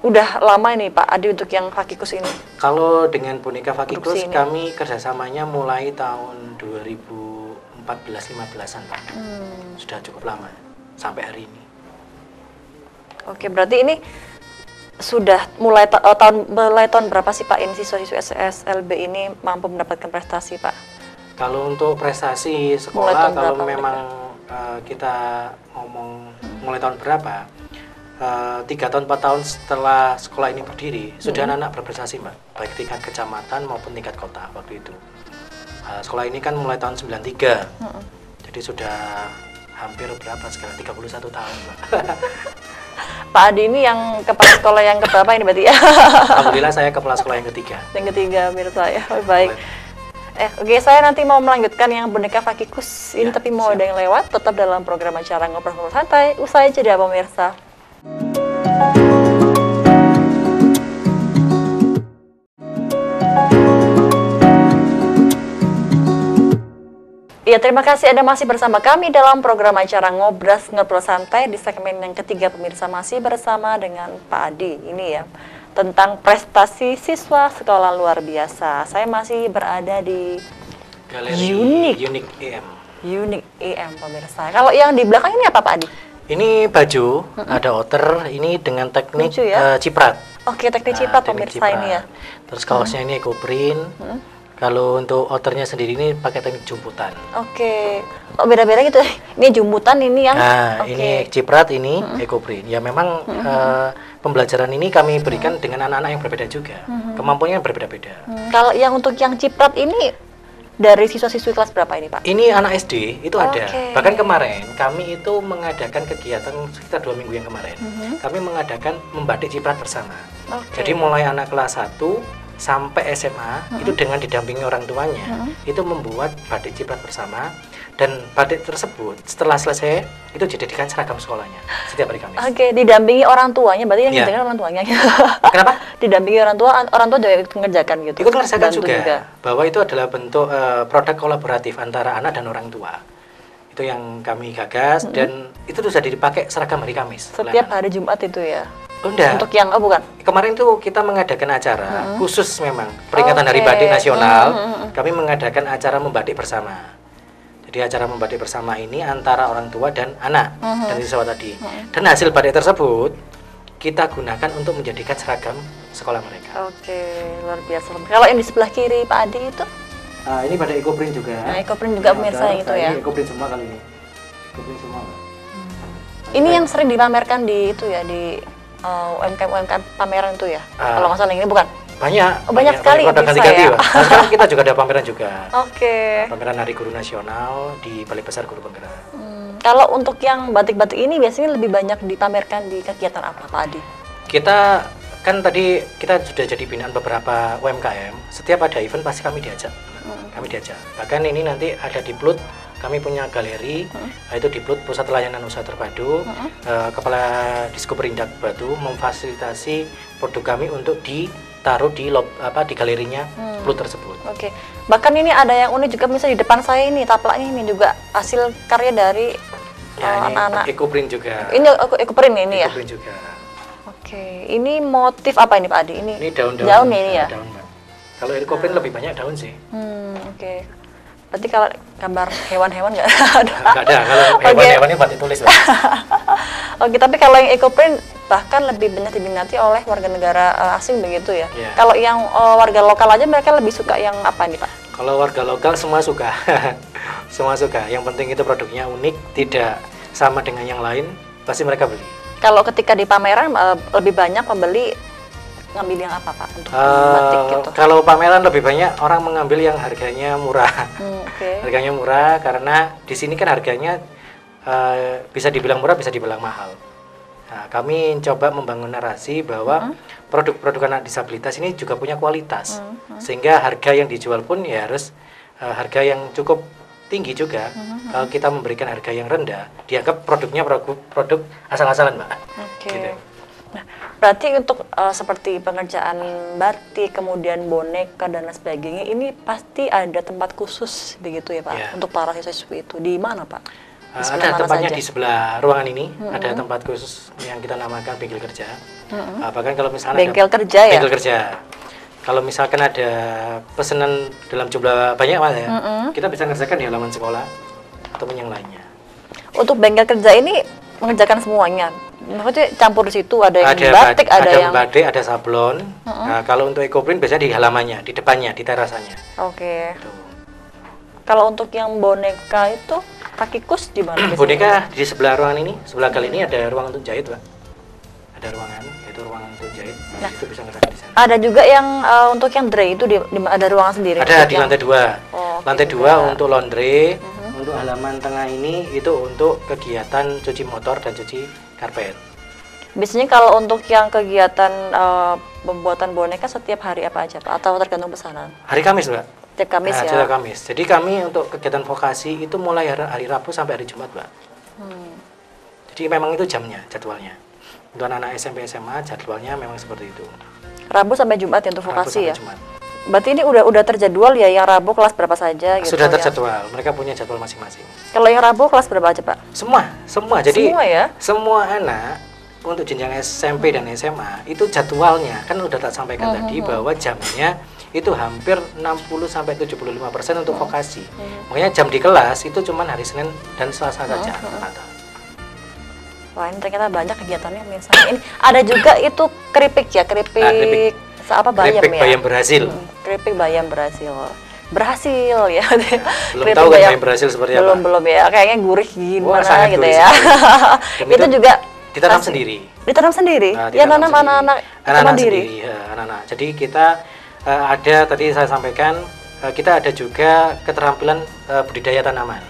A: Udah lama ini Pak Adi untuk yang Fakikus ini?
B: Kalau dengan boneka Fakikus kami kerjasamanya mulai tahun 2014-15an Pak. Sudah cukup lama sampai hari ini.
A: Oke, berarti ini sudah mulai tahun berapa sih Pak ini siswa-siswa SSLB ini mampu mendapatkan prestasi Pak?
B: Kalau untuk prestasi sekolah kalau memang kita ngomong mulai tahun berapa? 3 tahun 4 tahun setelah sekolah ini berdiri sudah anak-anak berprestasi Mbak, baik tingkat kecamatan maupun tingkat kota waktu itu. Sekolah ini kan mulai tahun 93, jadi sudah hampir berapa sekarang 31 tahun Mbak.
A: Pak Adi ini yang kepala sekolah yang keberapa ini berarti ya?
B: Alhamdulillah saya kepala sekolah yang ketiga.
A: Yang ketiga mirsa ya, baik. Oke, saya nanti mau melanjutkan yang boneka Fakikus ini tapi mau ada yang lewat, tetap dalam program acara Ngobrol Santai usai jeda pemirsa. Ya, terima kasih Anda masih bersama kami dalam program acara Ngobrol Santai di segmen yang ketiga pemirsa, masih bersama dengan Pak Adi ini ya tentang prestasi siswa sekolah luar biasa. Saya masih berada di
B: Galeri Unik EM.
A: Unik EM pemirsa. Kalau yang di belakang ini apa Pak Adi?
B: Ini baju, ada outer, ini dengan teknik ciprat.
A: Oke, teknik ciprat pemirsa ini ya.
B: Terus kaosnya ini eco-print. Kalau untuk outernya sendiri ini pakai teknik jumputan.
A: Oke. Oh, beda-beda gitu. Ini jumputan, ini yang
B: ini ciprat, ini eco-print. Ya memang pembelajaran ini kami berikan dengan anak-anak yang berbeda juga. Kemampuannya berbeda-beda.
A: Kalau yang untuk yang ciprat ini Dari siswa-siswi kelas berapa ini, Pak?
B: Ini anak SD itu ada.
A: Oke.
B: Bahkan kemarin kami itu mengadakan kegiatan sekitar 2 minggu yang kemarin. Kami mengadakan membatik ciprat bersama.
A: Oke.
B: Jadi mulai anak kelas 1 sampai SMA itu dengan didampingi orang tuanya itu membuat batik ciprat bersama, dan batik tersebut setelah selesai itu dijadikan seragam sekolahnya setiap hari Kamis.
A: Oke, didampingi orang tuanya, berarti yang
B: Iya.
A: ngerjakan orang tuanya.
B: Kenapa?
A: Didampingi orang tua juga ikut mengerjakan gitu.
B: Ikut merasakan
A: Bantu
B: juga bahwa itu adalah bentuk produk kolaboratif antara anak dan orang tua. Itu yang kami gagas dan itu sudah dipakai seragam hari Kamis.
A: Setiap hari Jumat itu ya.
B: Oh, enggak.
A: Untuk yang bukan.
B: Kemarin tuh kita mengadakan acara khusus memang peringatan Hari
A: Oke.
B: Batik Nasional. Kami mengadakan acara membatik bersama. Jadi acara membatik bersama ini antara orang tua dan anak dan siswa tadi. Dan hasil batik tersebut kita gunakan untuk menjadikan seragam sekolah mereka.
A: Oke, luar biasa. Kalau yang di sebelah kiri Pak Adi itu?
B: Ini batik ekoprint juga.
A: Nah, ekoprint juga pemirsa yang itu ya.
B: Ini ekoprint semua kali ini. Ekoprint semua.
A: Ini yang sering dipamerkan di itu ya, di UMKM pameran itu ya. Kalau nggak salah yang ini bukan?
B: Banyak.
A: Oh, banyak sekali
B: produk
A: bisa
B: ganti-ganti,
A: ya.
B: Pak. Nah, sekarang kita juga ada pameran juga.
A: Oke.
B: Pameran Hari Guru Nasional di Balai Besar Guru Penggerak.
A: Kalau untuk yang batik-batik ini biasanya lebih banyak dipamerkan di kegiatan apa Pak Adi?
B: Kita kan tadi kita sudah jadi binaan beberapa UMKM. Setiap ada event pasti kami diajak. Kami diajak. Bahkan ini nanti ada di Plut, kami punya galeri, yaitu di Plut Pusat Layanan Usaha Terpadu. Kepala Diskuperindak Batu memfasilitasi produk kami untuk ditaruh di di galerinya Plut tersebut.
A: Oke. Bahkan ini ada yang unik juga, misalnya di depan saya ini taplaknya ini juga hasil karya dari
B: Ya, ini
A: anak-anak.
B: ekoprint juga.
A: Ini ekoprint ini ya.
B: Ekoprint juga.
A: Oke. Ini motif apa ini Pak Adi? Ini
B: Daun-daun.
A: daun ini ya.
B: Daun, Mbak. Kalau ekoprint lebih banyak daun sih.
A: Oke. Berarti kalau gambar hewan-hewan nggak ada?
B: Nggak ada. Kalau hewan-hewan ini batik tulis, Mbak.
A: Oke, tapi kalau yang ekoprint bahkan lebih banyak diminati oleh warga negara asing begitu ya.
B: Iya.
A: Kalau yang warga lokal aja mereka lebih suka yang apa nih Pak?
B: Kalau warga lokal semua suka. Semua suka. Yang penting itu produknya unik, tidak sama dengan yang lain, pasti mereka beli.
A: Kalau ketika di pameran lebih banyak pembeli ngambil yang apa Pak untuk batik gitu?
B: Kalau pameran lebih banyak orang mengambil yang harganya murah.
A: Oke.
B: Harganya murah karena di sini kan harganya bisa dibilang murah, bisa dibilang mahal. Nah, kami coba membangun narasi bahwa produk-produk anak disabilitas ini juga punya kualitas, sehingga harga yang dijual pun ya harus harga yang cukup tinggi juga. Kalau kita memberikan harga yang rendah, dianggap produknya produk asal-asalan, Mbak.
A: Oke.
B: Gitu.
A: Nah, berarti untuk seperti pengerjaan batik, kemudian boneka dan lain sebagainya, ini pasti ada tempat khusus begitu ya Pak,
B: Ya.
A: untuk para siswa itu. Di mana Pak? Di sebelah
B: Ada
A: mana
B: tempatnya
A: saja?
B: di sebelah ruangan ini, ada tempat khusus yang kita namakan bengkel kerja. Bahkan kalau misalnya
A: Bengkel
B: ada
A: kerja ya?
B: bengkel kerja. Kalau misalkan ada pesanan dalam jumlah banyak Mas ya, kita bisa ngerjakan di halaman sekolah ataupun yang lainnya.
A: Untuk bengkel kerja ini mengerjakan semuanya. Maksudnya campur di situ ada yang batik, ada yang
B: batik, ada sablon. Nah, kalau untuk ekoprint biasanya di halamannya, di depannya, di terasanya.
A: Oke.
B: Tuh.
A: Kalau untuk yang boneka itu Takikus di mana? biasanya?
B: Boneka di sebelah ruangan ini, sebelah kali ini ada ruang untuk jahit, Pak. Ada ruangan, itu ruangan untuk jahit.
A: Nah.
B: Itu bisa ngerjakan di sana.
A: Ada juga yang untuk yang dray itu ada ruangan sendiri.
B: Ada
A: untuk
B: di
A: yang-
B: lantai 2.
A: Oh, oke,
B: Lantai 2
A: juga.
B: untuk laundry, untuk halaman tengah ini itu untuk kegiatan cuci motor dan cuci karpet.
A: Biasanya kalau untuk yang kegiatan pembuatan boneka setiap hari apa aja Pak? Atau tergantung pesanan?
B: Hari Kamis, Mbak.
A: Setiap Kamis
B: Nah,
A: ya?
B: setiap Kamis. Jadi kami untuk kegiatan vokasi itu mulai hari Rabu sampai hari Jumat, Mbak. Jadi memang itu jamnya, jadwalnya. Untuk anak-anak SMP SMA jadwalnya memang seperti itu.
A: Rabu sampai Jumat ya untuk
B: Rabu
A: vokasi
B: sampai
A: ya?
B: Jumat.
A: Berarti ini udah terjadwal ya, yang Rabu kelas berapa saja gitu?
B: Sudah
A: ya?
B: terjadwal, mereka punya jadwal masing-masing.
A: Kalau yang Rabu kelas berapa aja Pak?
B: Semua. Jadi
A: Semua ya?
B: semua anak untuk jenjang SMP dan SMA itu jadwalnya kan udah tak sampaikan tadi bahwa jamnya itu hampir 60 sampai 75% untuk vokasi. Makanya jam di kelas itu cuma hari Senin dan Selasa saja rata.
A: Wah ini ternyata banyak kegiatannya misalnya. Ini ada juga itu keripik ya, keripik,
B: Nah, keripik.
A: bayam
B: Keripik
A: ya?
B: bayam berhasil.
A: Keripik bayam berhasil ya.
B: Belum
A: Keripik
B: tahu kan bayam berhasil seperti apa.
A: Belum ya, kayaknya gurih gimana
B: sangat
A: gitu
B: gurih
A: ya.
B: sekali. Dan
A: Itu juga
B: ditanam
A: pasti-
B: sendiri.
A: Ditanam sendiri?
B: Nah,
A: Ya
B: ditanam
A: nanam
B: sendiri.
A: anak-anak
B: Anak-anak
A: mandiri?
B: sendiri, ya, anak-anak. Jadi kita ada tadi saya sampaikan kita ada juga keterampilan budidaya tanaman.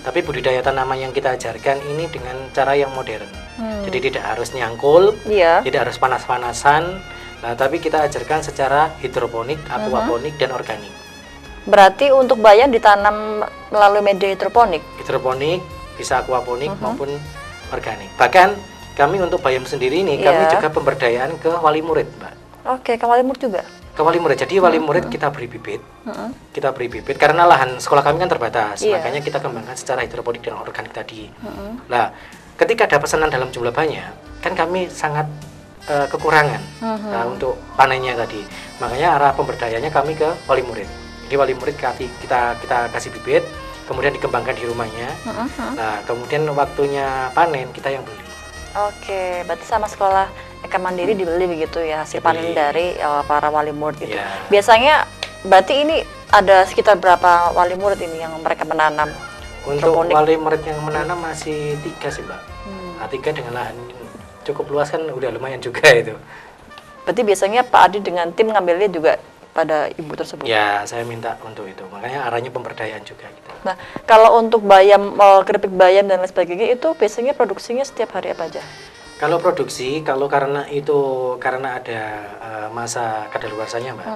B: Tapi budidaya tanaman yang kita ajarkan ini dengan cara yang modern. Jadi tidak harus nyangkul, tidak harus panas-panasan, tapi kita ajarkan secara hidroponik, aquaponik, dan organik.
A: Berarti untuk bayam ditanam melalui media hidroponik?
B: Hidroponik, bisa aquaponik maupun organik. Bahkan kami untuk bayam sendiri ini, kami juga pemberdayaan ke wali murid, Mbak.
A: Oke, ke wali murid juga?
B: Ke wali murid. Jadi wali murid kita beri bibit, karena lahan sekolah kami kan terbatas, makanya kita kembangkan secara hidroponik dan organik tadi. Nah, ketika ada pesanan dalam jumlah banyak, kan kami sangat kekurangan untuk panennya tadi. Makanya arah pemberdayanya kami ke wali murid. Jadi wali murid kita kasih bibit, kemudian dikembangkan di rumahnya. Nah, kemudian waktunya panen kita yang beli.
A: Oke, berarti sama sekolah Eka Mandiri dibeli begitu ya, hasil panen dari para wali murid itu. Biasanya berarti ini ada sekitar berapa wali murid ini yang mereka menanam?
B: Untuk wali murid yang menanam masih 3 sih, Mbak. 3 dengan lahan cukup luas kan udah lumayan juga itu.
A: Berarti biasanya Pak Adi dengan tim ngambilnya juga pada ibu tersebut?
B: Ya, saya minta untuk itu. Makanya arahnya pemberdayaan juga gitu.
A: Nah, kalau untuk bayam, keripik bayam dan lain sebagainya itu biasanya produksinya setiap hari apa aja?
B: Kalau produksi, karena ada masa kadaluarsanya, Mbak.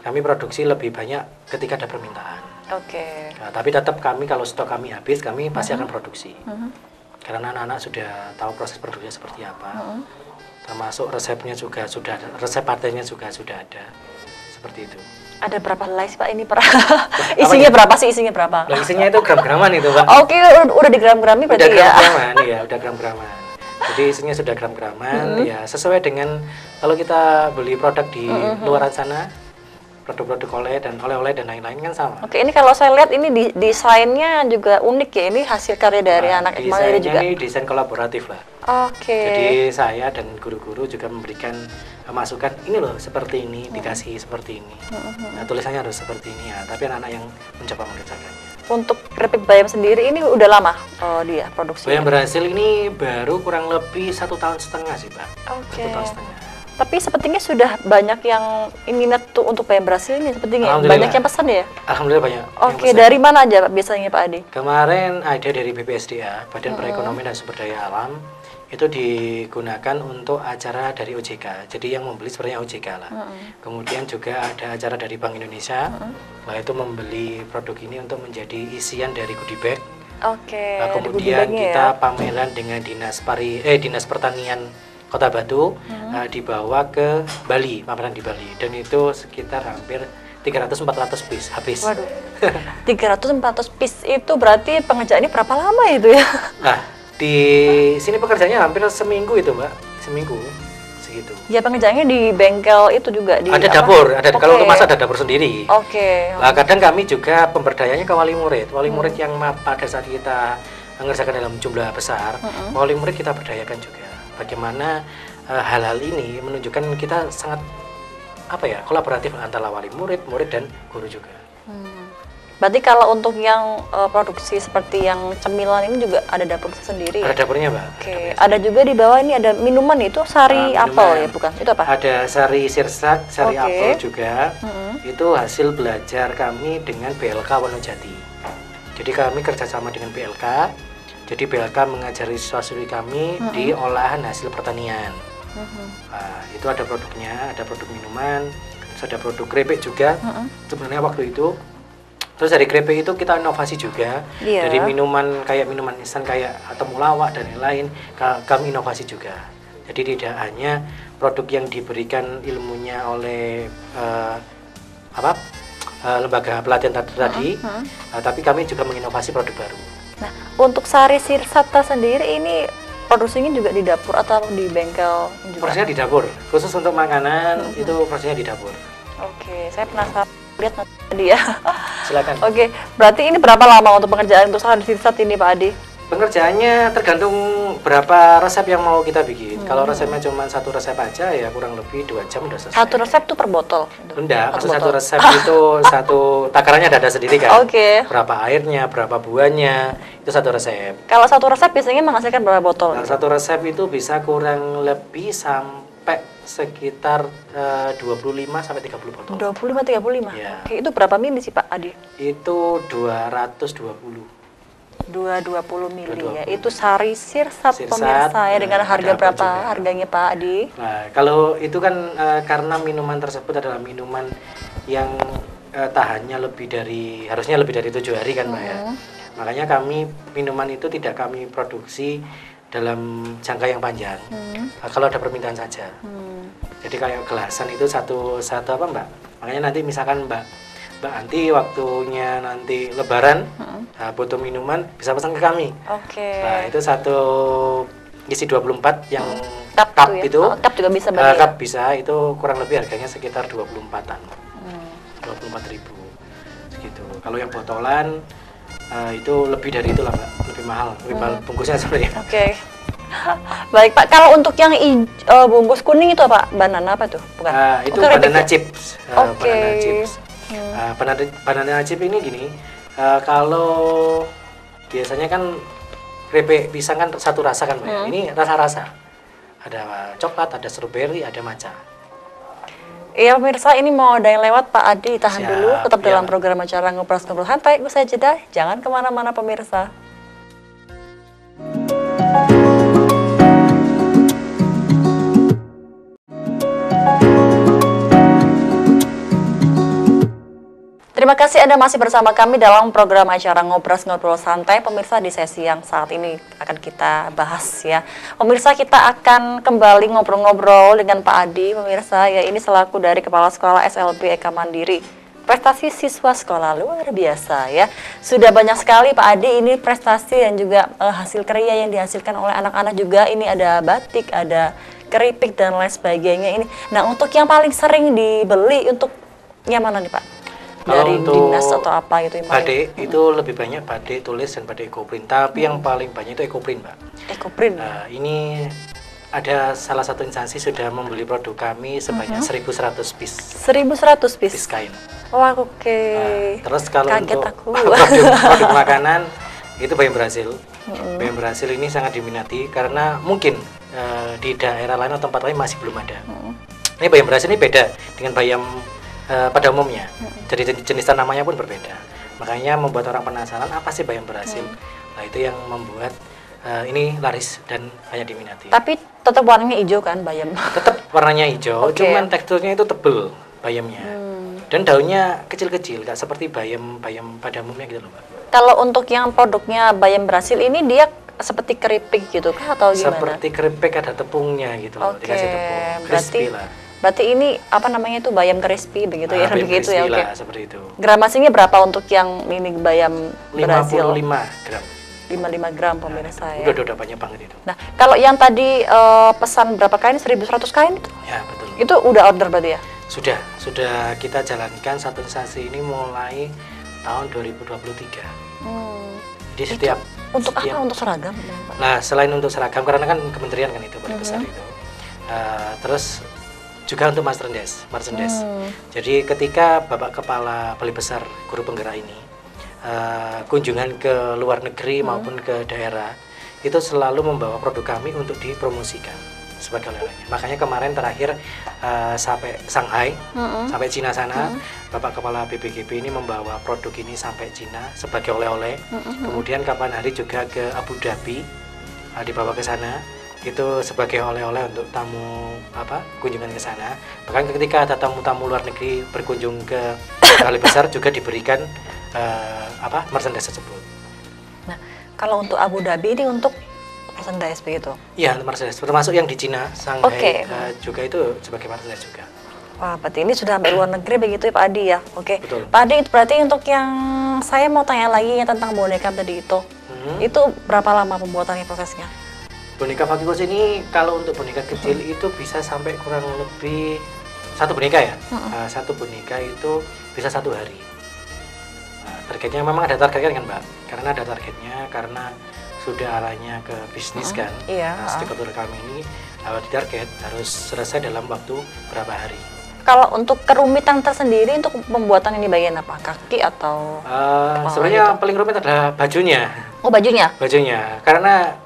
B: Kami produksi lebih banyak ketika ada permintaan.
A: Oke.
B: Nah, tapi tetap kami kalau stok kami habis, kami pasti akan produksi. Karena anak-anak sudah tahu proses produksinya seperti apa. Termasuk resepnya juga sudah ada, resep partainya juga sudah ada. Seperti itu.
A: Ada berapa helai sih Pak ini per isinya berapa sih, isinya berapa?
B: Nah, isinya itu gram-graman itu, Pak.
A: Oke, udah di gram-grami berarti
B: udah
A: ya?
B: Gram-graman, iya, udah gram-graman. Jadi isinya sudah gram-graman, ya sesuai dengan kalau kita beli produk di luaran sana, produk-produk oleh-oleh dan lain-lain kan sama.
A: Oke, ini kalau saya lihat ini desainnya juga unik ya, ini hasil karya dari anak Eka Mandiri juga?
B: Ini desain kolaboratif lah.
A: Oke.
B: Jadi saya dan guru-guru juga memberikan masukan, ini loh seperti ini, dikasih seperti ini. Nah, tulisannya harus seperti ini ya, tapi anak-anak yang mencoba mengerjakannya.
A: Untuk keripik bayam sendiri ini udah lama dia produksi?
B: Bayam berhasil ini baru kurang lebih 1,5 tahun sih, Pak.
A: Oke.
B: 1,5 tahun.
A: Tapi sepertinya sudah banyak yang minat tuh untuk bayam berhasil ini, sepertinya banyak yang pesan ya?
B: Alhamdulillah banyak.
A: Oke, dari mana aja biasanya Pak Adi?
B: Kemarin ada dari BPSDA, Badan Perekonomian dan Sumber Daya Alam, itu digunakan untuk acara dari OJK. Jadi yang membeli sebenarnya OJK lah. Kemudian juga ada acara dari Bank Indonesia, itu membeli produk ini untuk menjadi isian dari goodie bag.
A: Oke.
B: Nah, kemudian kita pameran dengan Dinas Pertanian Kota Batu, dibawa ke Bali, pameran di Bali, dan itu sekitar hampir 300-400 piece habis.
A: Waduh. 300-400 piece itu berarti pengerjaannya berapa lama itu ya?
B: Nah, di sini pekerjaannya hampir seminggu itu, Mbak. Seminggu segitu.
A: Ya, pengerjaannya di bengkel itu juga di
B: ada dapur, kalau untuk masak ada dapur sendiri.
A: Oke.
B: Nah, kadang kami juga pemberdayaannya ke wali murid. Wali murid yang pada saat kita mengerjakan dalam jumlah besar, wali murid kita berdayakan juga. Bagaimana hal-hal ini menunjukkan kita sangat kolaboratif antara wali murid dan guru juga.
A: Berarti kalau untuk yang produksi seperti yang cemilan ini juga ada dapur sendiri?
B: Ada dapurnya, Mbak.
A: Oke. Ada juga di bawah ini ada minuman, itu sari apel ya, bukan? Itu apa?
B: Ada sari sirsak, sari apel juga. Itu hasil belajar kami dengan BLK Wonojati. Jadi kami kerjasama dengan BLK. Jadi BLK mengajari siswa-siswi kami di olahan hasil pertanian. Nah, itu ada produknya, ada produk minuman, terus ada produk keripik juga. Sebenarnya waktu itu. Terus dari keripik itu kita inovasi juga, dari minuman kayak minuman instan kayak temulawak dan lain-lain, kami inovasi juga. Jadi tidak hanya produk yang diberikan ilmunya oleh lembaga pelatihan tadi, tapi kami juga menginovasi produk baru.
A: Nah, untuk sari sirsata sendiri ini produksinya juga di dapur atau di bengkel juga?
B: Prosesnya di dapur, khusus untuk makanan itu prosesnya di dapur.
A: Oke, saya penasaran lihat tadi ya.
B: Silakan.
A: Oke, berarti ini berapa lama untuk pengerjaan untuk sari sirsat ini Pak Adi?
B: Pengerjaannya tergantung berapa resep yang mau kita bikin. Kalau resepnya cuma satu resep aja ya kurang lebih 2 jam udah selesai.
A: Satu resep tuh per botol?
B: Enggak, satu resep itu satu takarannya ada sendiri kan.
A: Oke.
B: Berapa airnya, berapa buahnya, itu satu resep.
A: Kalau satu resep biasanya menghasilkan berapa botol?
B: Satu resep itu bisa kurang lebih sampai sampai sekitar 25 sampai 30 botol.
A: 25-35?
B: Ya.
A: Oke, itu berapa mili sih Pak Adi?
B: Itu 220.
A: 220 mili ya.
B: 220.
A: Itu sari sirsat pemirsa ya, dengan harga berapa
B: juga.
A: harganya Pak Adi?
B: Nah, kalau itu kan karena minuman tersebut adalah minuman yang tahannya harusnya lebih dari 7 hari kan Mbak ya. Makanya kami minuman itu tidak kami produksi dalam jangka yang panjang. Kalau ada permintaan saja. Jadi kayak gelasan itu satu apa Mbak? Makanya nanti misalkan Mbak Anti waktunya nanti Lebaran butuh minuman bisa pesan ke kami.
A: Oke.
B: Nah itu satu isi 24 yang
A: Cup
B: cup
A: ya?
B: itu.
A: Cup juga bisa beli
B: Cup bisa, itu kurang lebih harganya sekitar 24-an. 24.000 segitu. Kalau yang botolan itu lebih dari itu lah Mbak, lebih mahal bungkusnya sebenarnya.
A: Oke. Baik Pak, kalau untuk yang bungkus kuning itu apa? Banana apa tuh? Bukan?
B: Itu banana chips.
A: Oke.
B: Banana chips. Banana chip ini gini, kalau biasanya kan keripik pisang kan satu rasa kan Mbak ya? Ini rasa-rasa. Ada coklat, ada strawberry, ada matcha.
A: Iya pemirsa, ini mau ada yang lewat Pak Adi, tahan
B: Siap,
A: dulu, tetap
B: iya.
A: dalam program acara Ngobrol Santai. Usai jeda, jangan kemana-mana pemirsa. Terima kasih Anda masih bersama kami dalam program acara Ngobrol Santai. Pemirsa, di sesi yang saat ini akan kita bahas ya. Pemirsa, kita akan kembali ngobrol-ngobrol dengan Pak Adi. Pemirsa, ya ini selaku dari Kepala Sekolah SLB Eka Mandiri. Prestasi siswa sekolah luar biasa ya. Sudah banyak sekali Pak Adi ini prestasi dan juga hasil karya yang dihasilkan oleh anak-anak juga. Ini ada batik, ada keripik dan lain sebagainya ini. Nah, untuk yang paling sering dibeli untuk yang mana nih Pak? Dari
B: Kalau
A: dinas atau apa gitu yang
B: batik itu lebih banyak batik tulis dan batik ekoprint, tapi yang paling banyak itu ekoprint Mbak.
A: Ekoprint.
B: Ini ada salah satu instansi sudah membeli produk kami sebanyak 1.100 piece.
A: 1.100 piece
B: kain.
A: Wah, oke.
B: Terus kalau
A: kaget
B: untuk
A: aku.
B: produk makanan itu bayam Brasil. Bayam Brasil ini sangat diminati karena mungkin di daerah lain atau tempat lain masih belum ada. Ini bayam Brasil ini beda dengan bayam pada umumnya. Jadi jenis tanamannya pun berbeda. Makanya membuat orang penasaran apa sih bayam Brasil. Nah, itu yang membuat ini laris dan banyak diminati.
A: Tapi tetap warnanya hijau kan bayam?
B: Tetap warnanya hijau, cuman teksturnya itu tebel bayamnya. Dan daunnya kecil-kecil, nggak seperti bayam pada umumnya gitu loh Mbak.
A: Kalau untuk yang produknya bayam Brasil ini dia seperti keripik gitu kah atau gimana?
B: Seperti keripik ada tepungnya gitu loh, dikasih tepung. Crispy lah.
A: Berarti ini apa namanya itu bayam crispy begitu ya, begitu ya, oke.
B: Seperti itu.
A: Gramasinya berapa untuk yang ini bayam Brasil?
B: 55 gram.
A: 55 gram pemirsa ya.
B: Udah banyak banget itu.
A: Nah, kalau yang tadi pesan berapa kain? 1.100 kain itu?
B: Ya, betul.
A: Itu udah order berarti ya?
B: Sudah kita jalankan satu instansi ini mulai tahun 2023. Jadi setiap
A: untuk apa? Untuk seragam?
B: Nah, selain untuk seragam karena kan kementerian kan itu paling besar itu. Terus juga untuk merchandise. Jadi ketika Bapak Kepala Balai Besar Guru Penggerak ini kunjungan ke luar negeri maupun ke daerah, itu selalu membawa produk kami untuk dipromosikan sebagai oleh-olehnya. Makanya kemarin terakhir sampai Shanghai, sampai Cina sana, Bapak Kepala BPGB ini membawa produk ini sampai Cina sebagai oleh-oleh. Kemudian kapan hari juga ke Abu Dhabi, dibawa ke sana. Itu sebagai oleh-oleh untuk tamu kunjungan ke sana. Bahkan ketika ada tamu-tamu luar negeri berkunjung ke Balai Besar juga diberikan merchandise tersebut.
A: Nah, kalau untuk Abu Dhabi ini untuk merchandise begitu?
B: Iya, merchandise. Termasuk yang di Cina, Shanghai juga itu sebagai merchandise juga.
A: Wah, berarti ini sudah sampai luar negeri begitu ya Pak Adi ya? Oke.
B: Betul.
A: Pak Adi, berarti untuk yang saya mau tanya lagi tentang boneka tadi itu berapa lama pembuatannya prosesnya?
B: Boneka Fakikus ini kalau untuk boneka kecil itu bisa sampai kurang lebih satu boneka ya. Satu boneka itu bisa 1 hari. Targetnya memang ada targetnya kan Mbak, karena ada targetnya karena sudah arahnya ke bisnis kan.
A: Iya.
B: Stakeholder kami ini di target harus selesai dalam waktu berapa hari.
A: Kalau untuk kerumitan tersendiri untuk pembuatan ini bagian apa? Kaki atau?
B: Sebenarnya paling rumit adalah bajunya.
A: Oh, bajunya?
B: Bajunya, karena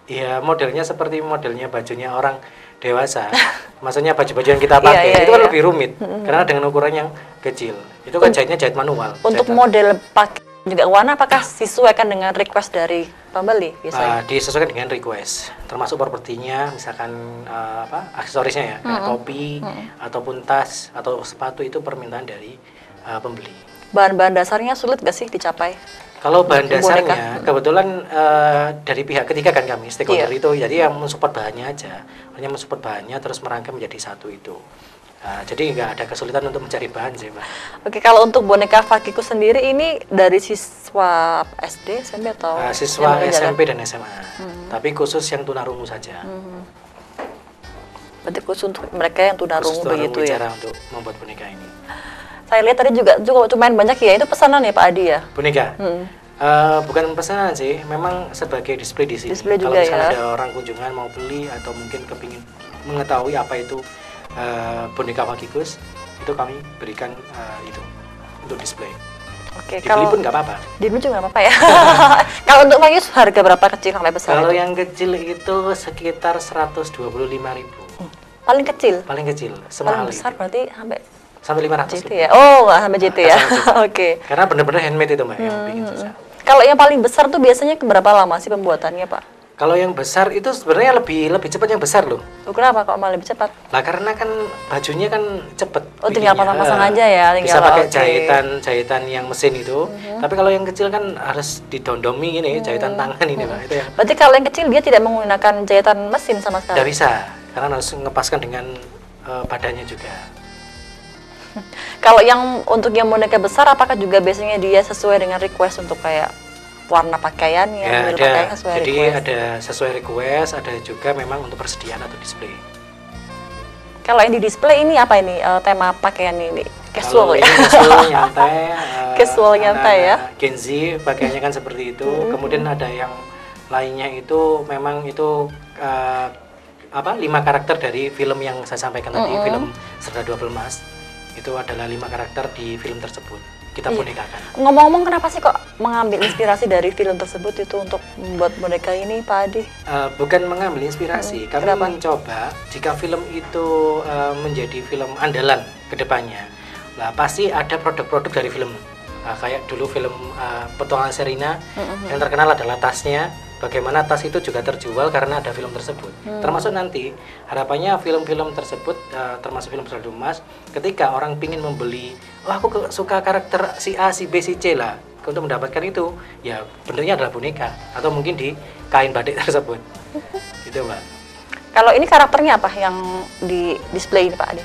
B: ya modelnya seperti modelnya bajunya orang dewasa. Maksudnya baju-baju yang kita pakai itu kan lebih rumit karena dengan ukuran yang kecil. Itu kan jahitnya jahit manual.
A: Untuk model pakai juga warna apakah disesuaikan dengan request dari pembeli biasanya?
B: Disesuaikan dengan request, termasuk propertinya, misalkan aksesorisnya ya, kayak topi ataupun tas atau sepatu itu permintaan dari pembeli.
A: Bahan-bahan dasarnya sulit gak sih dicapai?
B: Kalau bahan dasarnya kebetulan dari pihak ketiga kan kami stakeholder itu, jadi yang mensupport bahannya aja, hanya mensupport bahannya terus merangkai menjadi satu itu. Jadi nggak ada kesulitan untuk mencari bahan sih, Mbak.
A: Oke, kalau untuk boneka Fakiku sendiri ini dari siswa SD, SMP atau?
B: Siswa SMP dan SMA, tapi khusus yang tunarungu saja.
A: Berarti khusus untuk mereka yang tunarungu begitu ya?
B: Cara untuk membuat boneka ini.
A: Saya lihat tadi juga lumayan banyak ya, itu pesanan ya Pak Adi ya?
B: Boneka? Bukan pesanan sih, memang sebagai display di sini.
A: Display
B: kalau
A: juga
B: misalnya
A: ya?
B: ada orang kunjungan mau beli atau mungkin kepingin mengetahui apa itu boneka Fakikus, itu kami berikan itu untuk display.
A: Oke,
B: dibeli pun nggak apa-apa.
A: Dibeli juga nggak apa-apa ya. Kalau untuk Fakikus harga berapa kecil sampai besar?
B: Kalau yang kecil itu sekitar 125.000.
A: Paling kecil?
B: Paling kecil,
A: Paling
B: semahal
A: besar
B: itu.
A: Berarti
B: sampai 500
A: GT ya? Oh, nggak sampai GT ya? Oke.
B: Karena benar-benar handmade itu Mbak yang bikin susah.
A: Kalau yang paling besar tuh biasanya berapa lama sih pembuatannya Pak?
B: Kalau yang besar itu sebenarnya lebih cepat yang besar loh.
A: Kenapa kok malah lebih cepat?
B: Nah karena kan bajunya kan cepet.
A: Oh tinggal pasang-pasang aja ya?
B: Bisa pakai jahitan yang mesin itu. Tapi kalau yang kecil kan harus didondomi ini, jahitan tangan ini Pak. Itu ya.
A: Berarti kalau yang kecil dia tidak menggunakan jahitan mesin sama sekali?
B: Tidak bisa, karena harus ngepaskan dengan badannya juga.
A: Kalau yang untuk yang boneka besar, apakah juga biasanya dia sesuai dengan request untuk kayak warna pakaiannya,
B: ya,
A: model pakaian sesuai
B: jadi
A: request?
B: ada sesuai request, ada juga memang untuk persediaan atau display.
A: Kalau yang di display ini apa ini tema pakaian ini? Casual ya?
B: Casual nyantai.
A: Casual nyantai ya?
B: Gen Z pakaiannya kan seperti itu. Kemudian ada yang lainnya itu memang itu 5 karakter dari film yang saya sampaikan tadi, film Serta Dua Pelmas. Itu adalah 5 karakter di film tersebut kita bonekakan.
A: Ngomong-ngomong kenapa sih kok mengambil inspirasi dari film tersebut itu untuk membuat boneka ini Pak Adi?
B: Bukan mengambil inspirasi, kami mencoba jika film itu menjadi film andalan ke depannya, lah pasti ada produk-produk dari film. Kayak dulu film Petualangan Sherina yang terkenal adalah tasnya. Bagaimana tas itu juga terjual karena ada film tersebut. Termasuk nanti harapannya film-film tersebut, termasuk film Serta Dua Pelmas, ketika orang pingin membeli, aku suka karakter si A, si B, si C lah, untuk mendapatkan itu, ya bentuknya adalah boneka atau mungkin di kain batik tersebut. Gitu Mbak.
A: Kalau ini karakternya apa yang di display ini Pak Adi?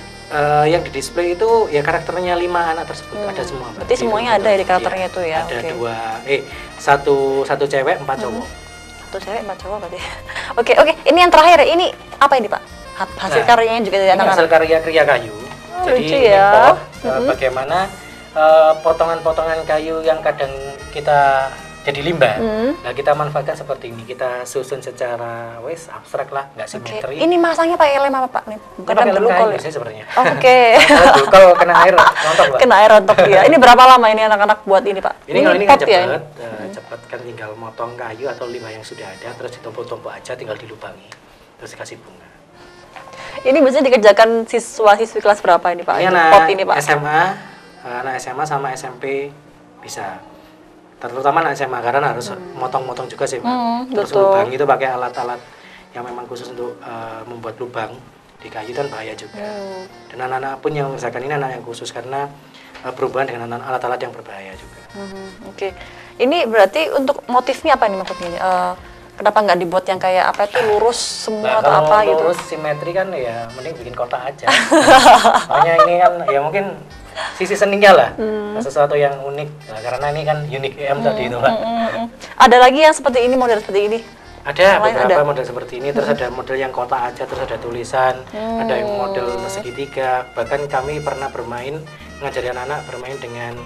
B: Yang di display itu ya karakternya 5 anak tersebut ada semua.
A: Berarti semuanya ada di karakternya itu ya?
B: Ada satu cewek 4 cowok.
A: Satu cewek 4 cowok berarti. Oke, ini yang terakhir ya, ini apa ini Pak? Hasil karyanya juga dari anak-anak?
B: Hasil karya kayu. Jadi
A: lucu
B: ini
A: ya.
B: Bagaimana potongan-potongan kayu yang kadang kita jadi limbah. Nah, kita manfaatkan seperti ini. Kita susun secara abstrak lah, nggak simetri.
A: Ini masangnya pakai lem apa Pak?
B: Bukan pakai lem kayu sih sebenarnya.
A: Oke.
B: Kalau kena air rontok Pak.
A: Kena air rontok ya. Ini berapa lama ini anak-anak buat ini Pak?
B: Ini kan cepat. Cepat kan tinggal motong kayu atau limbah yang sudah ada, terus ditumpuk-tumpuk aja, tinggal dilubangi, terus dikasih bunga.
A: Ini biasanya dikerjakan siswa-siswi kelas berapa ini Pak?
B: Ini anak SMA sama SMP bisa. Terutama anak SMA karena harus motong-motong juga sih Pak. Terus lubang itu pakai alat-alat yang memang khusus untuk membuat lubang di kayu kan bahaya juga. Dan anak-anak pun yang misalkan ini anak yang khusus karena berhubungan dengan alat-alat yang berbahaya juga.
A: Oke. Ini berarti untuk motifnya apa nih maksudnya ini? Kenapa nggak dibuat yang kayak apa itu lurus semua atau apa gitu?
B: Lurus simetri kan ya mending bikin kotak aja. Soalnya ini kan ya mungkin sisi seninya lah, sesuatu yang unik. Nah, karena ini kan unik tadi itu Pak.
A: Ada lagi yang seperti ini, model seperti ini?
B: Ada beberapa model seperti ini, terus ada model yang kotak aja, terus ada tulisan, ada yang model segitiga. Bahkan kami pernah ngajari anak-anak bermain dengan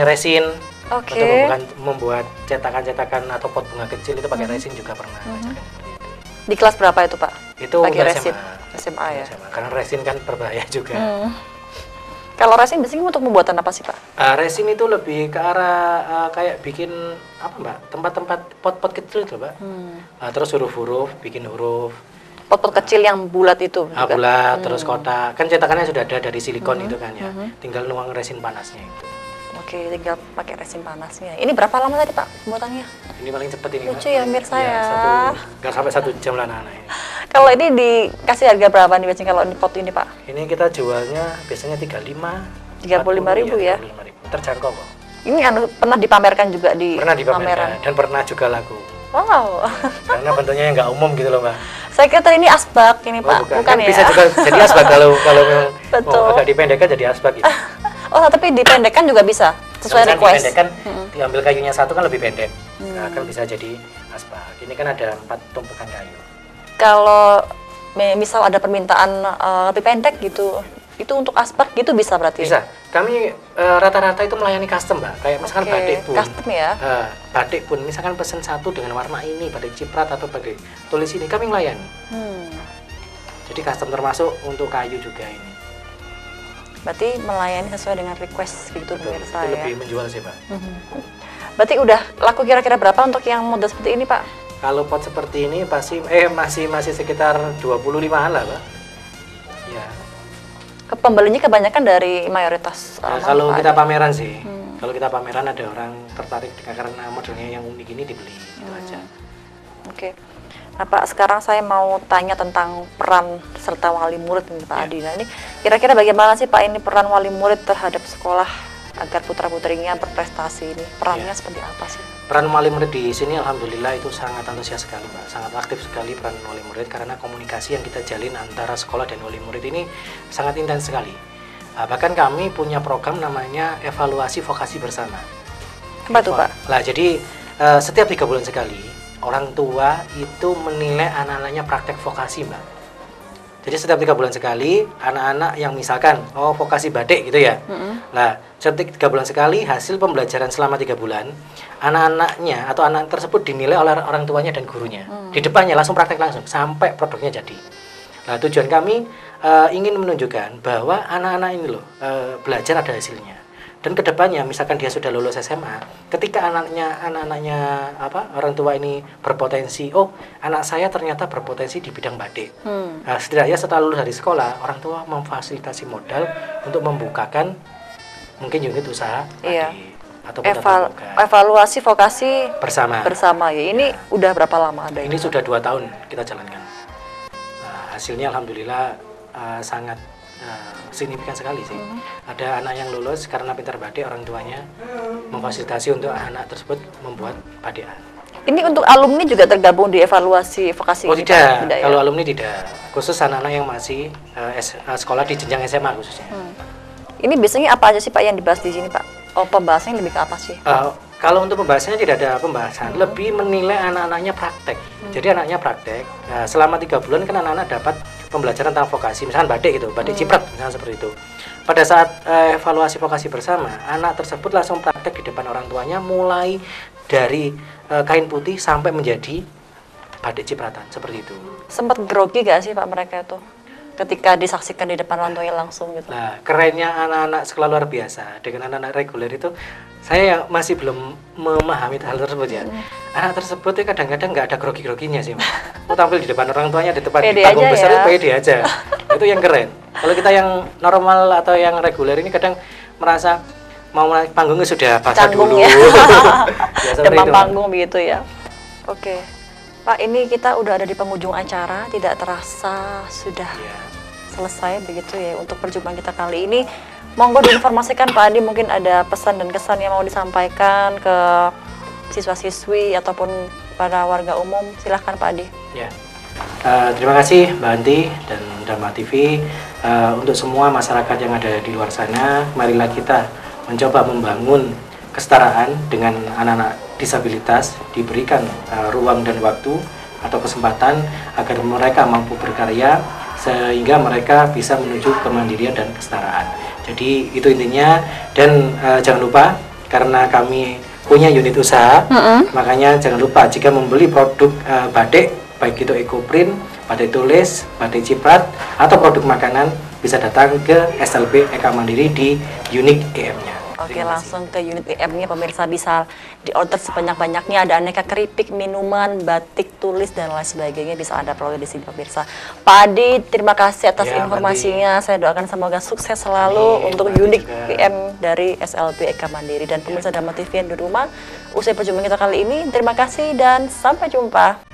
B: resin. Untuk membuat cetakan-cetakan atau pot bunga kecil itu pakai resin juga pernah.
A: Di kelas berapa itu Pak?
B: Itu
A: pakai resin. SMA ya.
B: Karena resin kan berbahaya juga.
A: Kalau resin biasanya untuk pembuatan apa sih Pak?
B: Resin itu lebih ke arah kayak bikin apa Mbak? Tempat-tempat pot-pot kecil itu Mbak. Terus huruf-huruf, bikin huruf.
A: pot-pot kecil yang bulat itu juga.
B: Bulat, terus kotak. Kan cetakannya sudah ada dari silikon itu kan ya. Tinggal nuang resin panasnya itu.
A: Oke, tinggal pakai resin panasnya. Ini berapa lama tadi Pak pembuatannya?
B: Ini paling cepat ini.
A: Lucu ya pemirsa ya.
B: Nggak sampai 1 jam lah anak-anak ini.
A: Kalau ini dikasih harga berapa nih biasanya kalau ini pot ini Pak?
B: Ini kita jualnya biasanya
A: 35.000 ya.
B: 35.000. Terjangkau kok.
A: Ini pernah dipamerkan juga di
B: Pernah dipamerkan dan pernah juga laku.
A: Wow.
B: Karena bentuknya nggak umum gitu loh Mbak.
A: Saya kira tadi ini asbak ini Pak, bukan ya?
B: Bisa juga jadi asbak kalau
A: Betul.
B: mau agak dipendekkan jadi asbak gitu.
A: Oh, tapi dipendekkan juga bisa sesuai request.
B: Dipendekkan, diambil kayunya satu kan lebih pendek. Nah, kan bisa jadi asbak. Ini kan ada 4 tumpukan kayu.
A: Kalau misal ada permintaan lebih pendek gitu, itu untuk asbak gitu bisa berarti?
B: Bisa. Kami rata-rata itu melayani custom Mbak. Kayak misalkan batik pun.
A: Custom ya?
B: Batik pun, misalkan pesen satu dengan warna ini, batik ciprat atau batik tulis ini, kami melayani. Jadi custom termasuk untuk kayu juga ini.
A: Berarti melayani sesuai dengan request gitu pemirsa ya?
B: Itu lebih menjual sih Pak.
A: Berarti udah laku kira-kira berapa untuk yang model seperti ini Pak?
B: Kalau pot seperti ini pasti masih sekitar 25-an lah Pak. Ya.
A: Pembelinya kebanyakan dari mayoritas.
B: Kalau kita pameran sih, kalau kita pameran ada orang tertarik karena modelnya yang unik ini dibeli, itu aja.
A: Oke. Nah Pak, sekarang saya mau tanya tentang peran serta wali murid nih Pak Adi. Nah ini kira-kira bagaimana sih Pak ini peran wali murid terhadap sekolah agar putra-putrinya berprestasi ini? Perannya seperti apa sih?
B: Peran wali murid di sini alhamdulillah itu sangat antusias sekali Pak, sangat aktif sekali peran wali murid karena komunikasi yang kita jalin antara sekolah dan wali murid ini sangat intens sekali. Bahkan kami punya program namanya evaluasi vokasi bersama.
A: Apa tuh Pak?
B: Nah jadi setiap 3 bulan sekali orang tua itu menilai anak-anaknya praktek vokasi Mbak. Jadi setiap 3 bulan sekali anak-anak yang misalkan vokasi batik gitu ya. Nah setiap 3 bulan sekali hasil pembelajaran selama 3 bulan anak-anaknya atau anak tersebut dinilai oleh orang tuanya dan gurunya. Di depannya langsung praktek langsung sampai produknya jadi. Nah tujuan kami ingin menunjukkan bahwa anak-anak ini loh belajar ada hasilnya. Dan kedepannya misalkan dia sudah lulus SMA, ketika anak-anaknya orang tua ini berpotensi, anak saya ternyata berpotensi di bidang batik. Nah, setidaknya setelah lulus dari sekolah, orang tua memfasilitasi modal untuk membukakan mungkin unit usaha batik atau
A: evaluasi vokasi
B: bersama
A: ya. Ini udah berapa lama ada?
B: Ini sudah 2 tahun kita jalankan. Hasilnya alhamdulillah sangat signifikan sekali sih. Ada anak yang lulus karena pintar batik, orang tuanya memfasilitasi untuk anak tersebut membuat batikan.
A: Ini untuk alumni juga tergabung di evaluasi vokasi?
B: Tidak ya? Kalau alumni tidak, khusus anak-anak yang masih sekolah di jenjang SMA khususnya.
A: Ini biasanya apa aja sih Pak yang dibahas di sini Pak? Pembahasannya lebih ke apa sih?
B: Kalau untuk pembahasannya tidak ada pembahasan, lebih menilai anak-anaknya praktek. Jadi anaknya praktek, selama 3 bulan kan anak-anak dapat pembelajaran tentang vokasi, misalkan batik gitu, batik ciprat misalnya seperti itu. Pada saat evaluasi vokasi bersama, anak tersebut langsung praktek di depan orang tuanya, mulai dari kain putih sampai menjadi batik cipratan, seperti itu.
A: Sempat grogi gak sih Pak mereka itu ketika disaksikan di depan orang tuanya langsung gitu?
B: Nah, kerennya anak-anak sekolah luar biasa dengan anak-anak reguler itu, saya masih belum memahami hal tersebut ya. Anak tersebut itu kadang-kadang nggak ada grogi-groginya sih. Mau tampil di depan orang tuanya di tempat di panggung besar, ya? Pede aja. Itu yang keren. Kalau kita yang normal atau yang reguler ini kadang merasa mau naik panggungnya sudah basah dulu.
A: Ya.
B: Ya,
A: demam panggung begitu ya. Oke. Pak, ini kita udah ada di penghujung acara, tidak terasa sudah selesai begitu ya untuk perjumpaan kita kali ini. Monggo diinformasikan Pak Adi, mungkin ada pesan dan kesan yang mau disampaikan ke siswa-siswi ataupun para warga umum. Silahkan Pak Adi.
B: Ya. Terima kasih Mbak Anti dan Dharma TV. Untuk semua masyarakat yang ada di luar sana, marilah kita mencoba membangun kesetaraan dengan anak-anak disabilitas, diberikan ruang dan waktu atau kesempatan agar mereka mampu berkarya sehingga mereka bisa menuju kemandirian dan kesetaraan. Jadi itu intinya, dan jangan lupa karena kami punya unit usaha, makanya jangan lupa jika membeli produk batik, baik itu ekoprint, batik tulis, batik ciprat atau produk makanan, bisa datang ke SLB Eka Mandiri di unit EM-nya.
A: Oke,
B: Terima kasih.
A: langsung ke unit IM-nya pemirsa, bisa diorder sebanyak-banyaknya. Ada aneka keripik, minuman, batik, tulis, dan lain sebagainya bisa Anda peroleh di sini pemirsa. Pak Adi, terima kasih atas
B: Ya,
A: informasinya. Saya doakan semoga sukses selalu
B: Amin,
A: untuk
B: Pak Adi
A: unit
B: juga.
A: PM dari SLB Eka Mandiri. Dan pemirsa Dharma TV yang di rumah, usai perjumpaan kita kali ini, terima kasih dan sampai jumpa.